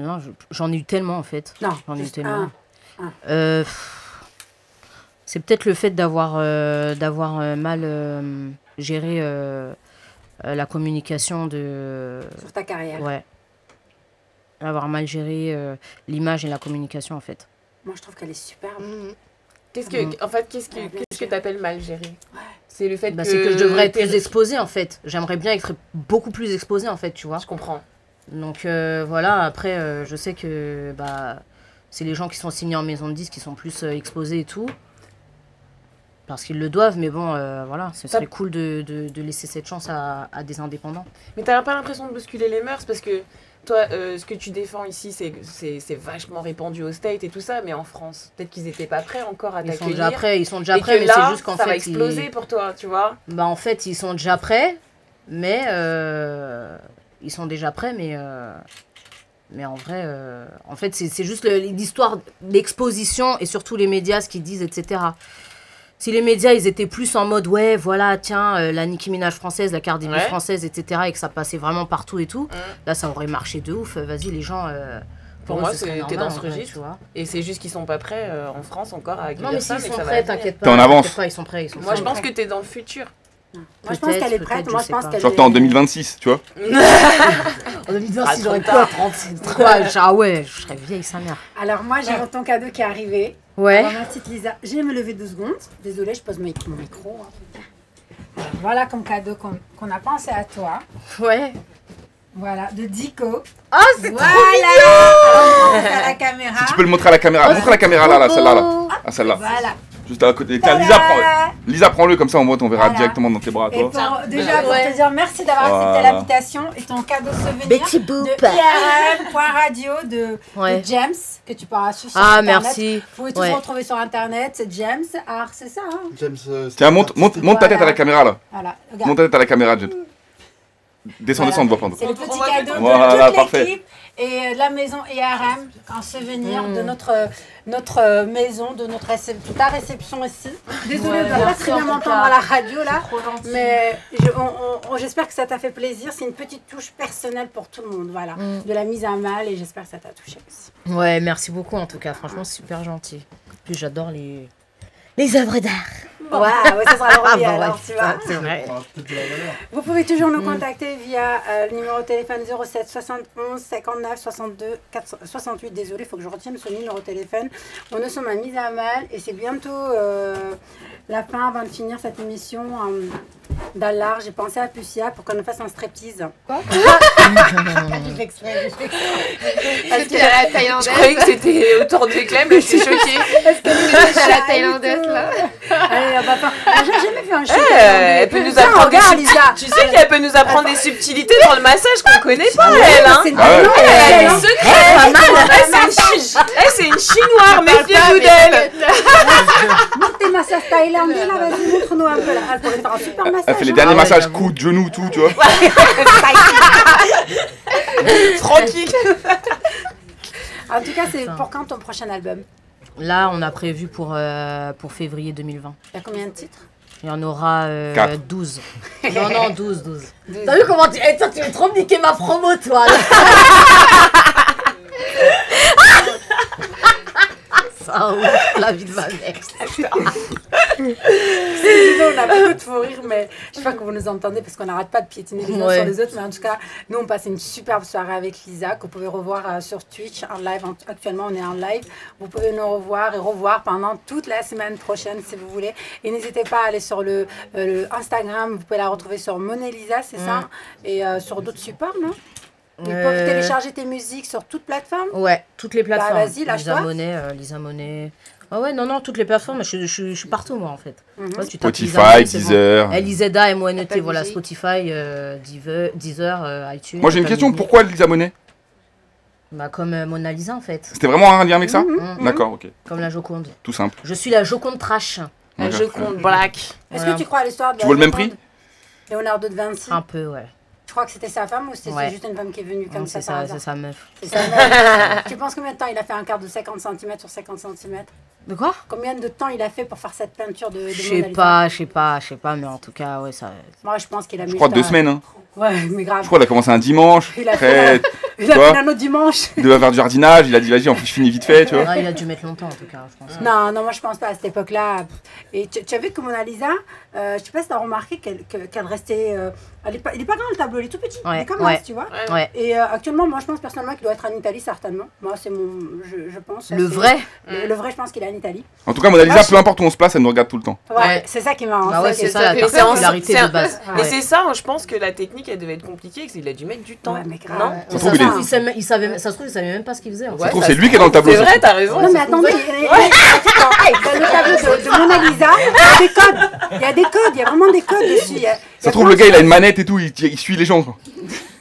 j'en ai eu tellement en fait. Non, J'en ai eu juste tellement. un. C'est peut-être le fait d'avoir mal géré la communication de. Sur ta carrière. Ouais. Avoir mal géré l'image et la communication en fait. Moi, je trouve qu'elle est superbe. Qu'est-ce que t'appelles mal géré? C'est le fait Bah, que... c'est que je devrais être plus exposée en fait. J'aimerais bien être beaucoup plus exposée en fait, tu vois. Je comprends. Donc voilà, après, je sais que c'est les gens qui sont signés en maison de disques qui sont plus exposés et tout. Parce qu'ils le doivent, mais bon, voilà, ce serait cool de laisser cette chance à des indépendants. Mais t'as pas l'impression de bousculer les mœurs parce que toi, ce que tu défends ici, c'est vachement répandu au States et tout ça, mais en France, peut-être qu'ils étaient pas prêts encore à Ils sont t'accueillir. déjà prêts, Et que mais là, c'est juste qu'en ça va fait. exploser pour toi, tu vois. Bah, en fait, ils sont déjà prêts, mais. Ils sont déjà prêts, mais en vrai. En fait, c'est juste l'histoire d'exposition et surtout les médias, ce qu'ils disent, etc. Si les médias, ils étaient plus en mode, ouais, voilà, tiens, la Nicki Minaj française, la Cardi B française, etc., et que ça passait vraiment partout et tout, là, ça aurait marché de ouf. Vas-y, les gens. Pour eux, moi, ce serait t'es normal, dans ce en vrai, registre. tu vois. Et c'est juste qu'ils sont pas prêts en France encore à accueillir Non, mais ça, s'ils que sont ça va prêts, venir. t'inquiète pas. T'es en avance. T'inquiète pas, ils sont prêts. Moi, je pense que t'es dans le futur. Moi, je pense qu'elle est Peut-être, prête. Moi, je je pense sais qu'elle Genre t'es en 2026, tu vois. En 2026, Ah, j'aurais trop quoi, tard. 37 quoi, ah ouais, je serais vieille, sa mère. Alors, moi, j'ai ton cadeau qui est arrivé. Ouais. Alors, ma petite Lisa, je vais me lever 2 secondes. Désolée, je pose mon micro. Alors, voilà comme cadeau qu'on a pensé à toi. Ouais. Voilà, de Dico. Oh, c'est Voilà. trop mignon. Alors, on montre à la caméra. Si tu peux le montrer à la caméra. Montre à la caméra là, celle-là. Là. Ah, celle-là. Voilà. Juste à côté. Tiens, Tada. Lisa, prends-le comme ça, on verra Voilà. directement dans tes bras, Et toi. déjà, pour te dire merci d'avoir accepté Voilà. l'invitation et ton cadeau souvenir Betty Boop. de IRM.radio de James, que tu pourras suivre sur Internet. Merci. Vous pouvez toujours retrouver sur Internet, c'est James Art, c'est ça, hein? James, Tiens, monte ta tête à la caméra là. Voilà, regarde. Monte ta tête à la caméra, Jet. Descends, Voilà. on ne voit pas. C'est le petit cadeau Voilà, de toute parfait. l'équipe et de la maison IRM en souvenir de notre maison, de ta réception ici. Désolée de ne pas très bien m'entendre à la radio là, mais j'espère que ça t'a fait plaisir. C'est une petite touche personnelle pour tout le monde, voilà, de la mise à mal et j'espère que ça t'a touché aussi. Ouais, merci beaucoup en tout cas, franchement c'est super gentil. Puis j'adore les œuvres d'art. Ouais, ça sera le relié bah alors, ouais, tu vois. c'est vrai. Vous pouvez toujours nous contacter via le numéro de téléphone 07 71 59 62 68. Désolé, il faut que je retienne ce numéro de téléphone. Nous sommes à Mise à Mal et c'est bientôt la fin avant de finir cette émission. Dans l'art, j'ai pensé à Pucia pour qu'on nous fasse un striptease. Quoi? Je fais exprès. Parce que la Je thaïlandaise. croyais que c'était autour de Clem, mais je suis choquée. C'est la thaïlandaise là. Allez, on va pas. J'ai jamais fait un show. Elle peut nous apprendre regarde, des Lisa. Tu sais qu'elle peut nous apprendre des subtilités dans le massage qu'on connaît pas, elle, hein. C'est une Ah ouais. bonne Elle a nouvelle. des secrets. C'est une chinoise, méfiez-vous d'elle. Montre tes massages thaïlandais là, vas-y, montre-nous un peu là. Elle pourrait faire un super massage. Elle fait les hein. derniers ouais, massages, j'avoue. coudes, genoux, tout, tu vois. Tranquille. En tout cas, c'est pour quand ton prochain album? Là on a prévu pour février 2020. Il y a combien de titres? Il y en aura 4. 12. Non, 12. T'as vu comment tu... toi, tu veux trop me niquer ma promo, toi là. Ça, ouf, la vie de ma mère. Sinon, on a beaucoup de fou rire, mais je sais pas que vous nous entendez parce qu'on n'arrête pas de piétiner les uns Ouais. sur les autres. Mais en tout cas, nous, on passe une superbe soirée avec Lisa que vous pouvez revoir sur Twitch en live. Actuellement, on est en live. Vous pouvez nous revoir et revoir pendant toute la semaine prochaine si vous voulez. Et n'hésitez pas à aller sur le Instagram. Vous pouvez la retrouver sur Mona Lisa, c'est ça? Et sur d'autres supports, non? Ils peuvent télécharger tes musiques sur toute plateforme? Ouais, toutes les plateformes. Bah, vas-y, lâche-toi. Lisa Monet. Ah ouais, non, toutes les plateformes. Je suis partout, moi, en fait. Ouais, tu tapes Lisa Spotify, Monet, c'est Deezer. Bon. L-I-Z-A, M-O-N-E-T, Apple voilà, Music. Spotify, Deezer, iTunes. Moi j'ai une Apple question, Music. pourquoi Lisa Monet? Bah, comme Mona Lisa, en fait. C'était vraiment un lien avec ça? Mhm. D'accord, ok. Comme la Joconde. Tout simple. Je suis la Joconde trash. Un D'accord. jeu contre Black. Est-ce Voilà. que tu crois à l'histoire de Tu vois le même prix? Leonardo da Vinci? Un peu, ouais. Tu crois que c'était sa femme ou c'est Ouais. juste une femme qui est venue comme Non, ça c'est par ça, hasard? c'est sa meuf. C'est sa mère. Tu penses combien de temps il a fait un quart de 50 cm sur 50 cm? De quoi? Combien de temps il a fait pour faire cette peinture de Je Mona sais Lisa? pas, mais en tout cas, ouais, ça. Moi, je pense qu'il a mis. Je crois le 2 temps. semaines. Hein. Ouais, mais grave. Je crois qu'il a commencé un dimanche. Il a Après, fait il a tu vois, fait un autre dimanche. il devait faire du jardinage. Il a dit vas-y, en plus je finis vite fait, tu vois. Ah, il a dû mettre longtemps, en tout cas, je pense. Non, moi je pense pas à cette époque-là. Et tu as vu que Mona Lisa, je sais pas si tu as remarqué qu'elle restait. Il est pas grand le tableau, il est tout petit. Ouais, il est comme ouais. ça, tu vois. Ouais. Et actuellement, moi je pense personnellement qu'il doit être en Italie, certainement. Moi, c'est mon. Je pense. Le c'est- vrai? Le vrai, je pense qu'il est en Italie. En tout cas, Mona Lisa, Moi, peu importe où on se place, elle nous regarde tout le temps. Ouais, Ouais. c'est ça qui m'a. Bah ouais, c'est ça, la Mais c'est particularité c'est de base. Et Ouais. c'est ça, je pense que la technique, elle devait être compliquée, qu'il a dû mettre du temps. Ouais, mais grave. Non Ça se trouve, il est- Ça se trouve, il savait même pas ce qu'il faisait. En fait. Ça se trouve, ça c'est se lui qui est dans le tableau. C'est ça. vrai, t'as raison. Non mais attendez, dans le tableau de Mona Lisa, il y a des codes. Il y a des codes, il y a vraiment des codes dessus. Il y a Ça se trouve, le gars, il a une manette et tout, il suit les gens. Quoi.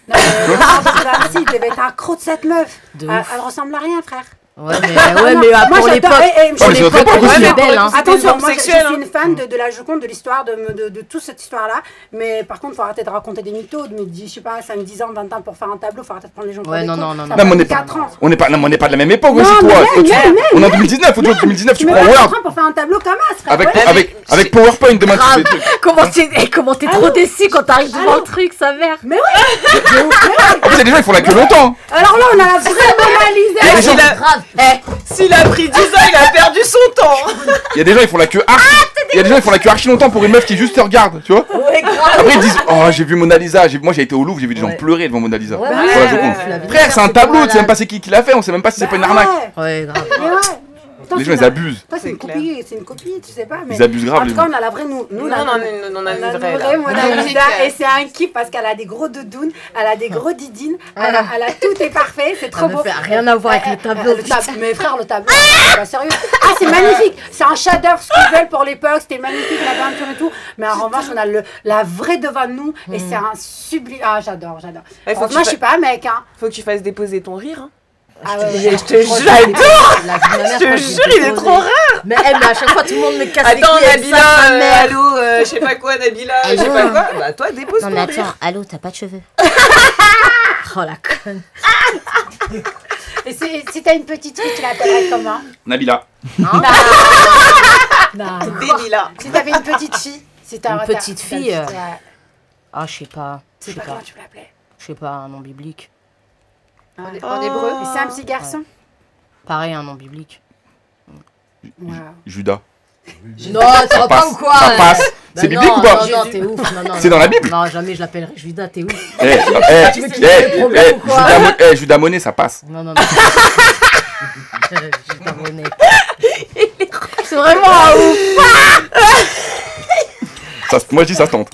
Non, mais Leonardo da Vinci, il devait être un croc de cette meuf. De Elle ouf. ressemble à rien, frère. Ouais, mais non, pour moi, l'époque. j'adore- Oh, mais c'est notre époque elle aussi. était Ouais, mais belle, hein. C'était Attention, une moi forme je sexuelle, suis hein. une fan de la Joconde, de l'histoire, de toute cette histoire-là. Mais par contre, il faut arrêter de raconter des mythos, de me dire, je sais pas, 5, 10 ans, 20 ans pour faire un tableau, il faut arrêter de prendre les gens pour Ouais, des non, cons. non, Ça non, prend Non, mais on n'est pas, 4 ans. on n'est pas, non, mais on n'est pas de la même époque Non, aussi, toi. mais Toi, tu- même, on est en 2019, faut dire 2019, tu Tu mets prends pas 4 Word. ans pour faire un tableau comme ça, frère. Avec, Ouais. avec PowerPoint, demain, tu fais des trucs. Comment t'es trop déçu quand t'arrives devant le truc, sa mère. Mais oui. En plus, il y a des gens qui font la queue longtemps. Alors là, on a la vraie Mona Lisa. Il y a des gens- Grave. S'il a pris 10 ans, il a perdu son temps. il y a des gens, ils font la queue archi. Il y a des gens, ils font la queue archi longtemps pour une meuf qui juste te regarde, tu vois. Ouais, grave. Après, ils disent oh, j'ai vu Mona Lisa. Moi, j'ai été au Louvre, j'ai vu des gens Ouais. pleurer devant Mona Lisa. Ouais, Pour ouais, la ouais, Joconde. ouais, ouais. Frère, c'est un C'est tableau, pas tu sais même pas malade. c'est qui l'a fait, on sait même pas si c'est pas une arnaque. Ouais, grave. Mais ouais. Putain, Les c'est gens, ils une- abusent. Toi, c'est C'est une clair. copie, c'est une copie, tu sais pas. Mais Ils abusent grave, en les tout cas, gens. on a la vraie nous. Nous, on a on on a a une une vraie, vraie là. Mona Lisa et c'est un kiff parce qu'elle a des gros doudounes, elle a des gros didines, elle a tout est parfait, c'est trop Ça beau. ne fait rien à voir avec le tableau. Mais frère, le tableau, c'est pas sérieux. Ah, c'est magnifique, c'est un chef-d'œuvre ce qu'ils veulent pour l'époque, c'était magnifique la peinture et tout. Mais en revanche, on a la vraie devant nous et c'est un sublime. Ah, j'adore. Ouais, faut que Moi, tu je suis pas un mec, hein. Faut que tu fasses déposer ton rire. Hein. Ah ouais, Je te jure, je te jure, il est trop rare. Mais à chaque fois, tout le monde me casse les Attends, couilles avec ça, Nabila, sa mère. allô, je sais pas quoi, Nabila, je sais pas quoi. Bah, toi, dépose ton rire. allô, t'as pas de cheveux. Oh la conne. Et si t'as une petite fille, tu l'appellerais comment? Nabila. Non. Débila. Si t'avais une petite fille, si t'as Une petite fille, ouais. Ah, je sais pas. Je C'est sais pas pas. comment tu l'appelais. Je sais pas, un nom biblique. En hébreu. Et c'est un petit garçon. Pareil, un nom biblique. Wow. Judas. Non, ça va pas passe. ou quoi Ça passe. C'est biblique ou pas? Non, non, t'es ouf. Non, non, C'est non. dans la Bible? Non, jamais je l'appellerai Judas, t'es ouf. Tu veux qu'il y ait des problèmes ou quoi? Judas Monet, ça passe. Non, non, non. Judas Monet. C'est vraiment un ouf. Moi, je dis ça se tente.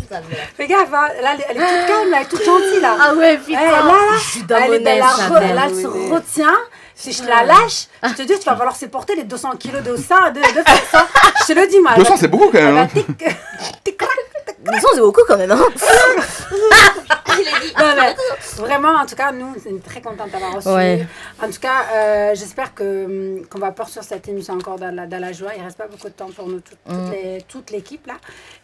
Fais gaffe, hein. Là, elle est toute calme, là, elle est toute gentille, là. Ah ouais, putain. Eh, là, Judas elle, Monet, sa là, mère. elle se retient. Si je la lâche, je te dis, tu vas falloir supporter les 200 kilos de ça, de force. Hein. Je te le dis, moi. 200, c'est beaucoup quand même. Hein. Mais ça, c'est beaucoup quand même, hein. Non, mais vraiment, en tout cas, nous, on est très contents de t'avoir reçu. Ouais. En tout cas, j'espère qu'on va poursuivre cette émission encore dans la joie. Il ne reste pas beaucoup de temps pour nous, toute l'équipe, là.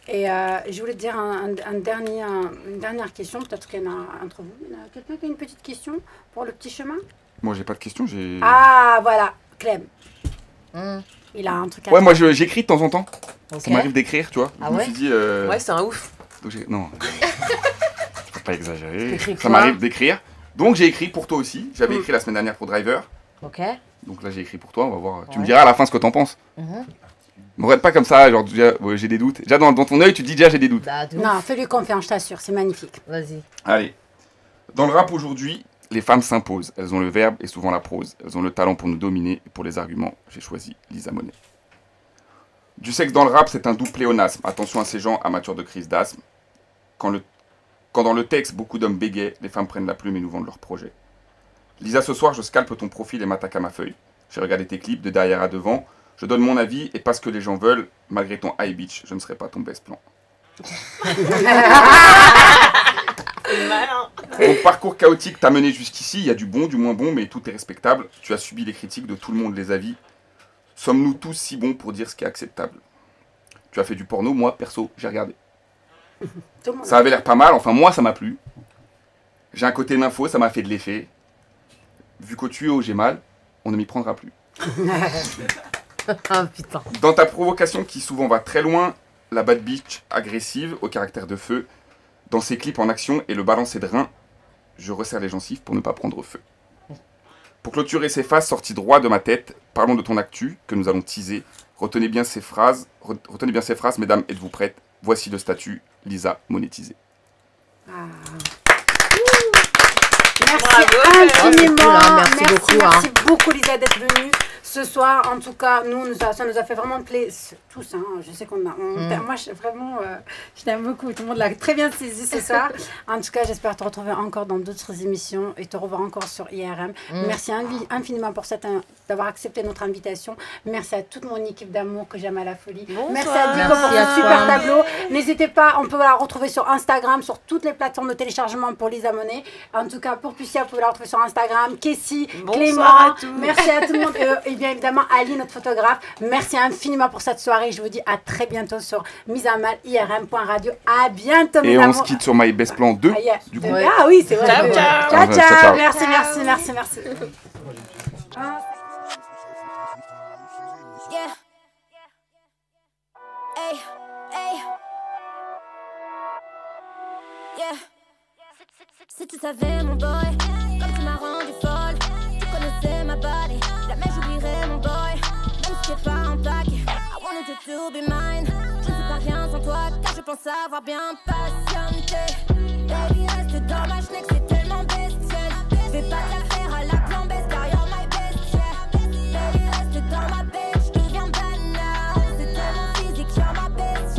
Et je voulais te dire une dernière question. Peut-être qu'il y en a entre vous. Il y en a quelqu'un qui a une petite question pour le petit chemin? Moi, j'ai pas de questions. Ah, voilà, Clem. Il a un truc à Ouais, dire. moi, j'écris de temps en temps. Ok. Ça m'arrive d'écrire, tu vois. Ah Je me ouais suis dit. Ouais, c'est un ouf. Donc non. Faut pas exagérer. T'écris Ça quoi m'arrive d'écrire. Donc j'ai écrit pour toi aussi. J'avais écrit la semaine dernière pour Driver. Ok. Donc là j'ai écrit pour toi, on va voir. Tu me Ouais. diras à la fin ce que t'en penses. Me regarde pas comme ça, genre déjà, ouais, j'ai des doutes. Déjà dans ton œil, tu te dis déjà j'ai des doutes. Bah, de ouf. Non, fais-lui confiance, je t'assure, c'est magnifique. Vas-y. Allez. Dans le rap aujourd'hui, les femmes s'imposent. Elles ont le verbe et souvent la prose. Elles ont le talent pour nous dominer et pour les arguments. J'ai choisi Lisa Monet. Du sexe dans le rap, c'est un doux pléonasme. Attention à ces gens amateurs de crise d'asthme. Quand dans le texte, beaucoup d'hommes bégayent, les femmes prennent la plume et nous vendent leurs projets. Lisa, ce soir, je scalpe ton profil et m'attaque à ma feuille. J'ai regardé tes clips de derrière à devant. Je donne mon avis et pas ce que les gens veulent. Malgré ton high bitch, je ne serai pas ton best plan. Malin. Ton parcours chaotique t'a mené jusqu'ici. Il y a du bon, du moins bon, mais tout est respectable. Tu as subi les critiques de tout le monde, les avis. Sommes-nous tous si bons pour dire ce qui est acceptable? Tu as fait du porno, moi, perso, j'ai regardé. Ça avait l'air pas mal, enfin moi, ça m'a plu. J'ai un côté nympho, ça m'a fait de l'effet. Vu qu'au tuyau, j'ai mal, on ne m'y prendra plus. Ah putain. Dans ta provocation qui souvent va très loin, la bad bitch agressive au caractère de feu, dans ses clips en action et le balancer de rein, je resserre les gencives pour ne pas prendre feu. Pour clôturer ces phases sorties droit de ma tête, parlons de ton actu que nous allons teaser. Retenez bien ces phrases, mesdames, êtes-vous prêtes? Voici le statut, Lisa monétisée. Ah. Merci Bravo, infiniment. cool, hein, merci beaucoup, Merci hein. beaucoup Lisa d'être venue ce soir. En tout cas, ça nous a fait vraiment plaisir. Tous, hein, je sais qu'on a... Moi, je t'aime beaucoup. Tout le monde l'a très bien saisi ce soir. En tout cas, j'espère te retrouver encore dans d'autres émissions et te revoir encore sur IRM. Merci infiniment pour d'avoir accepté notre invitation. Merci à toute mon équipe d'amour que j'aime à la folie. Bonsoir. Merci à Dico pour Merci à ce super toi. tableau. N'hésitez pas, on peut la retrouver sur Instagram, sur toutes les plateformes de téléchargement pour Lisa Monet. En tout cas, pour Pussia, vous pouvez la retrouver sur Instagram. Kessie, Bonsoir Clément, à tous. merci à tout le monde. Et bien évidemment, Ali, notre photographe. Merci infiniment pour cette soirée. Je vous dis à très bientôt sur Mise à Mal, IRM.radio. À bientôt, Et mes on amours. se quitte sur My Best Plan 2, Ah, yeah. du coup. Ouais. Ah oui, c'est vrai. Ciao, ciao. Ciao, Ciao, ciao. Merci. Ah. Yeah. Hey, hey. Yeah. Si tu savais mon boy, comme tu m'as rendu folle, tu connaissais ma body, jamais j'oublierais mon boy, même si t'es pas en paquet. I wanted you to be mine. Je ne sais pas rien sans toi, car je pense avoir bien patienté. Baby, reste dans ma schneck, c'est tellement bestial. Fais pas de l'affaire à la plambesse, car you're my best, yeah. Baby, reste dans ma bitch, je deviens banal. C'est tellement physique, you're my best,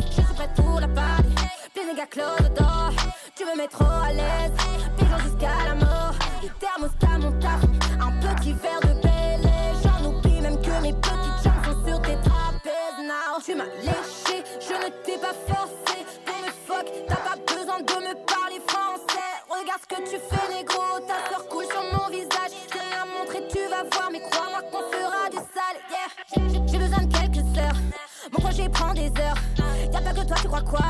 je suis prête pour la party. Plein de gars close dehors, tu me mets trop à l'aise. Pigeon jusqu'à la mort, les thermostats mon taf. Un petit verre de Bélé, j'en oublie même que mes petites jambes sont sur tes trapèzes now. Tu m'as léché, je ne t'ai pas forcé. Pour me fuck, t'as pas besoin de me parler français. Regarde ce que tu fais négro, ta fleur coule sur mon visage. Je t'ai rien montré, tu vas voir, mais crois-moi qu'on fera du sale, yeah. J'ai besoin de quelques heures, mon projet prend des heures. Y'a pas que toi, tu crois quoi?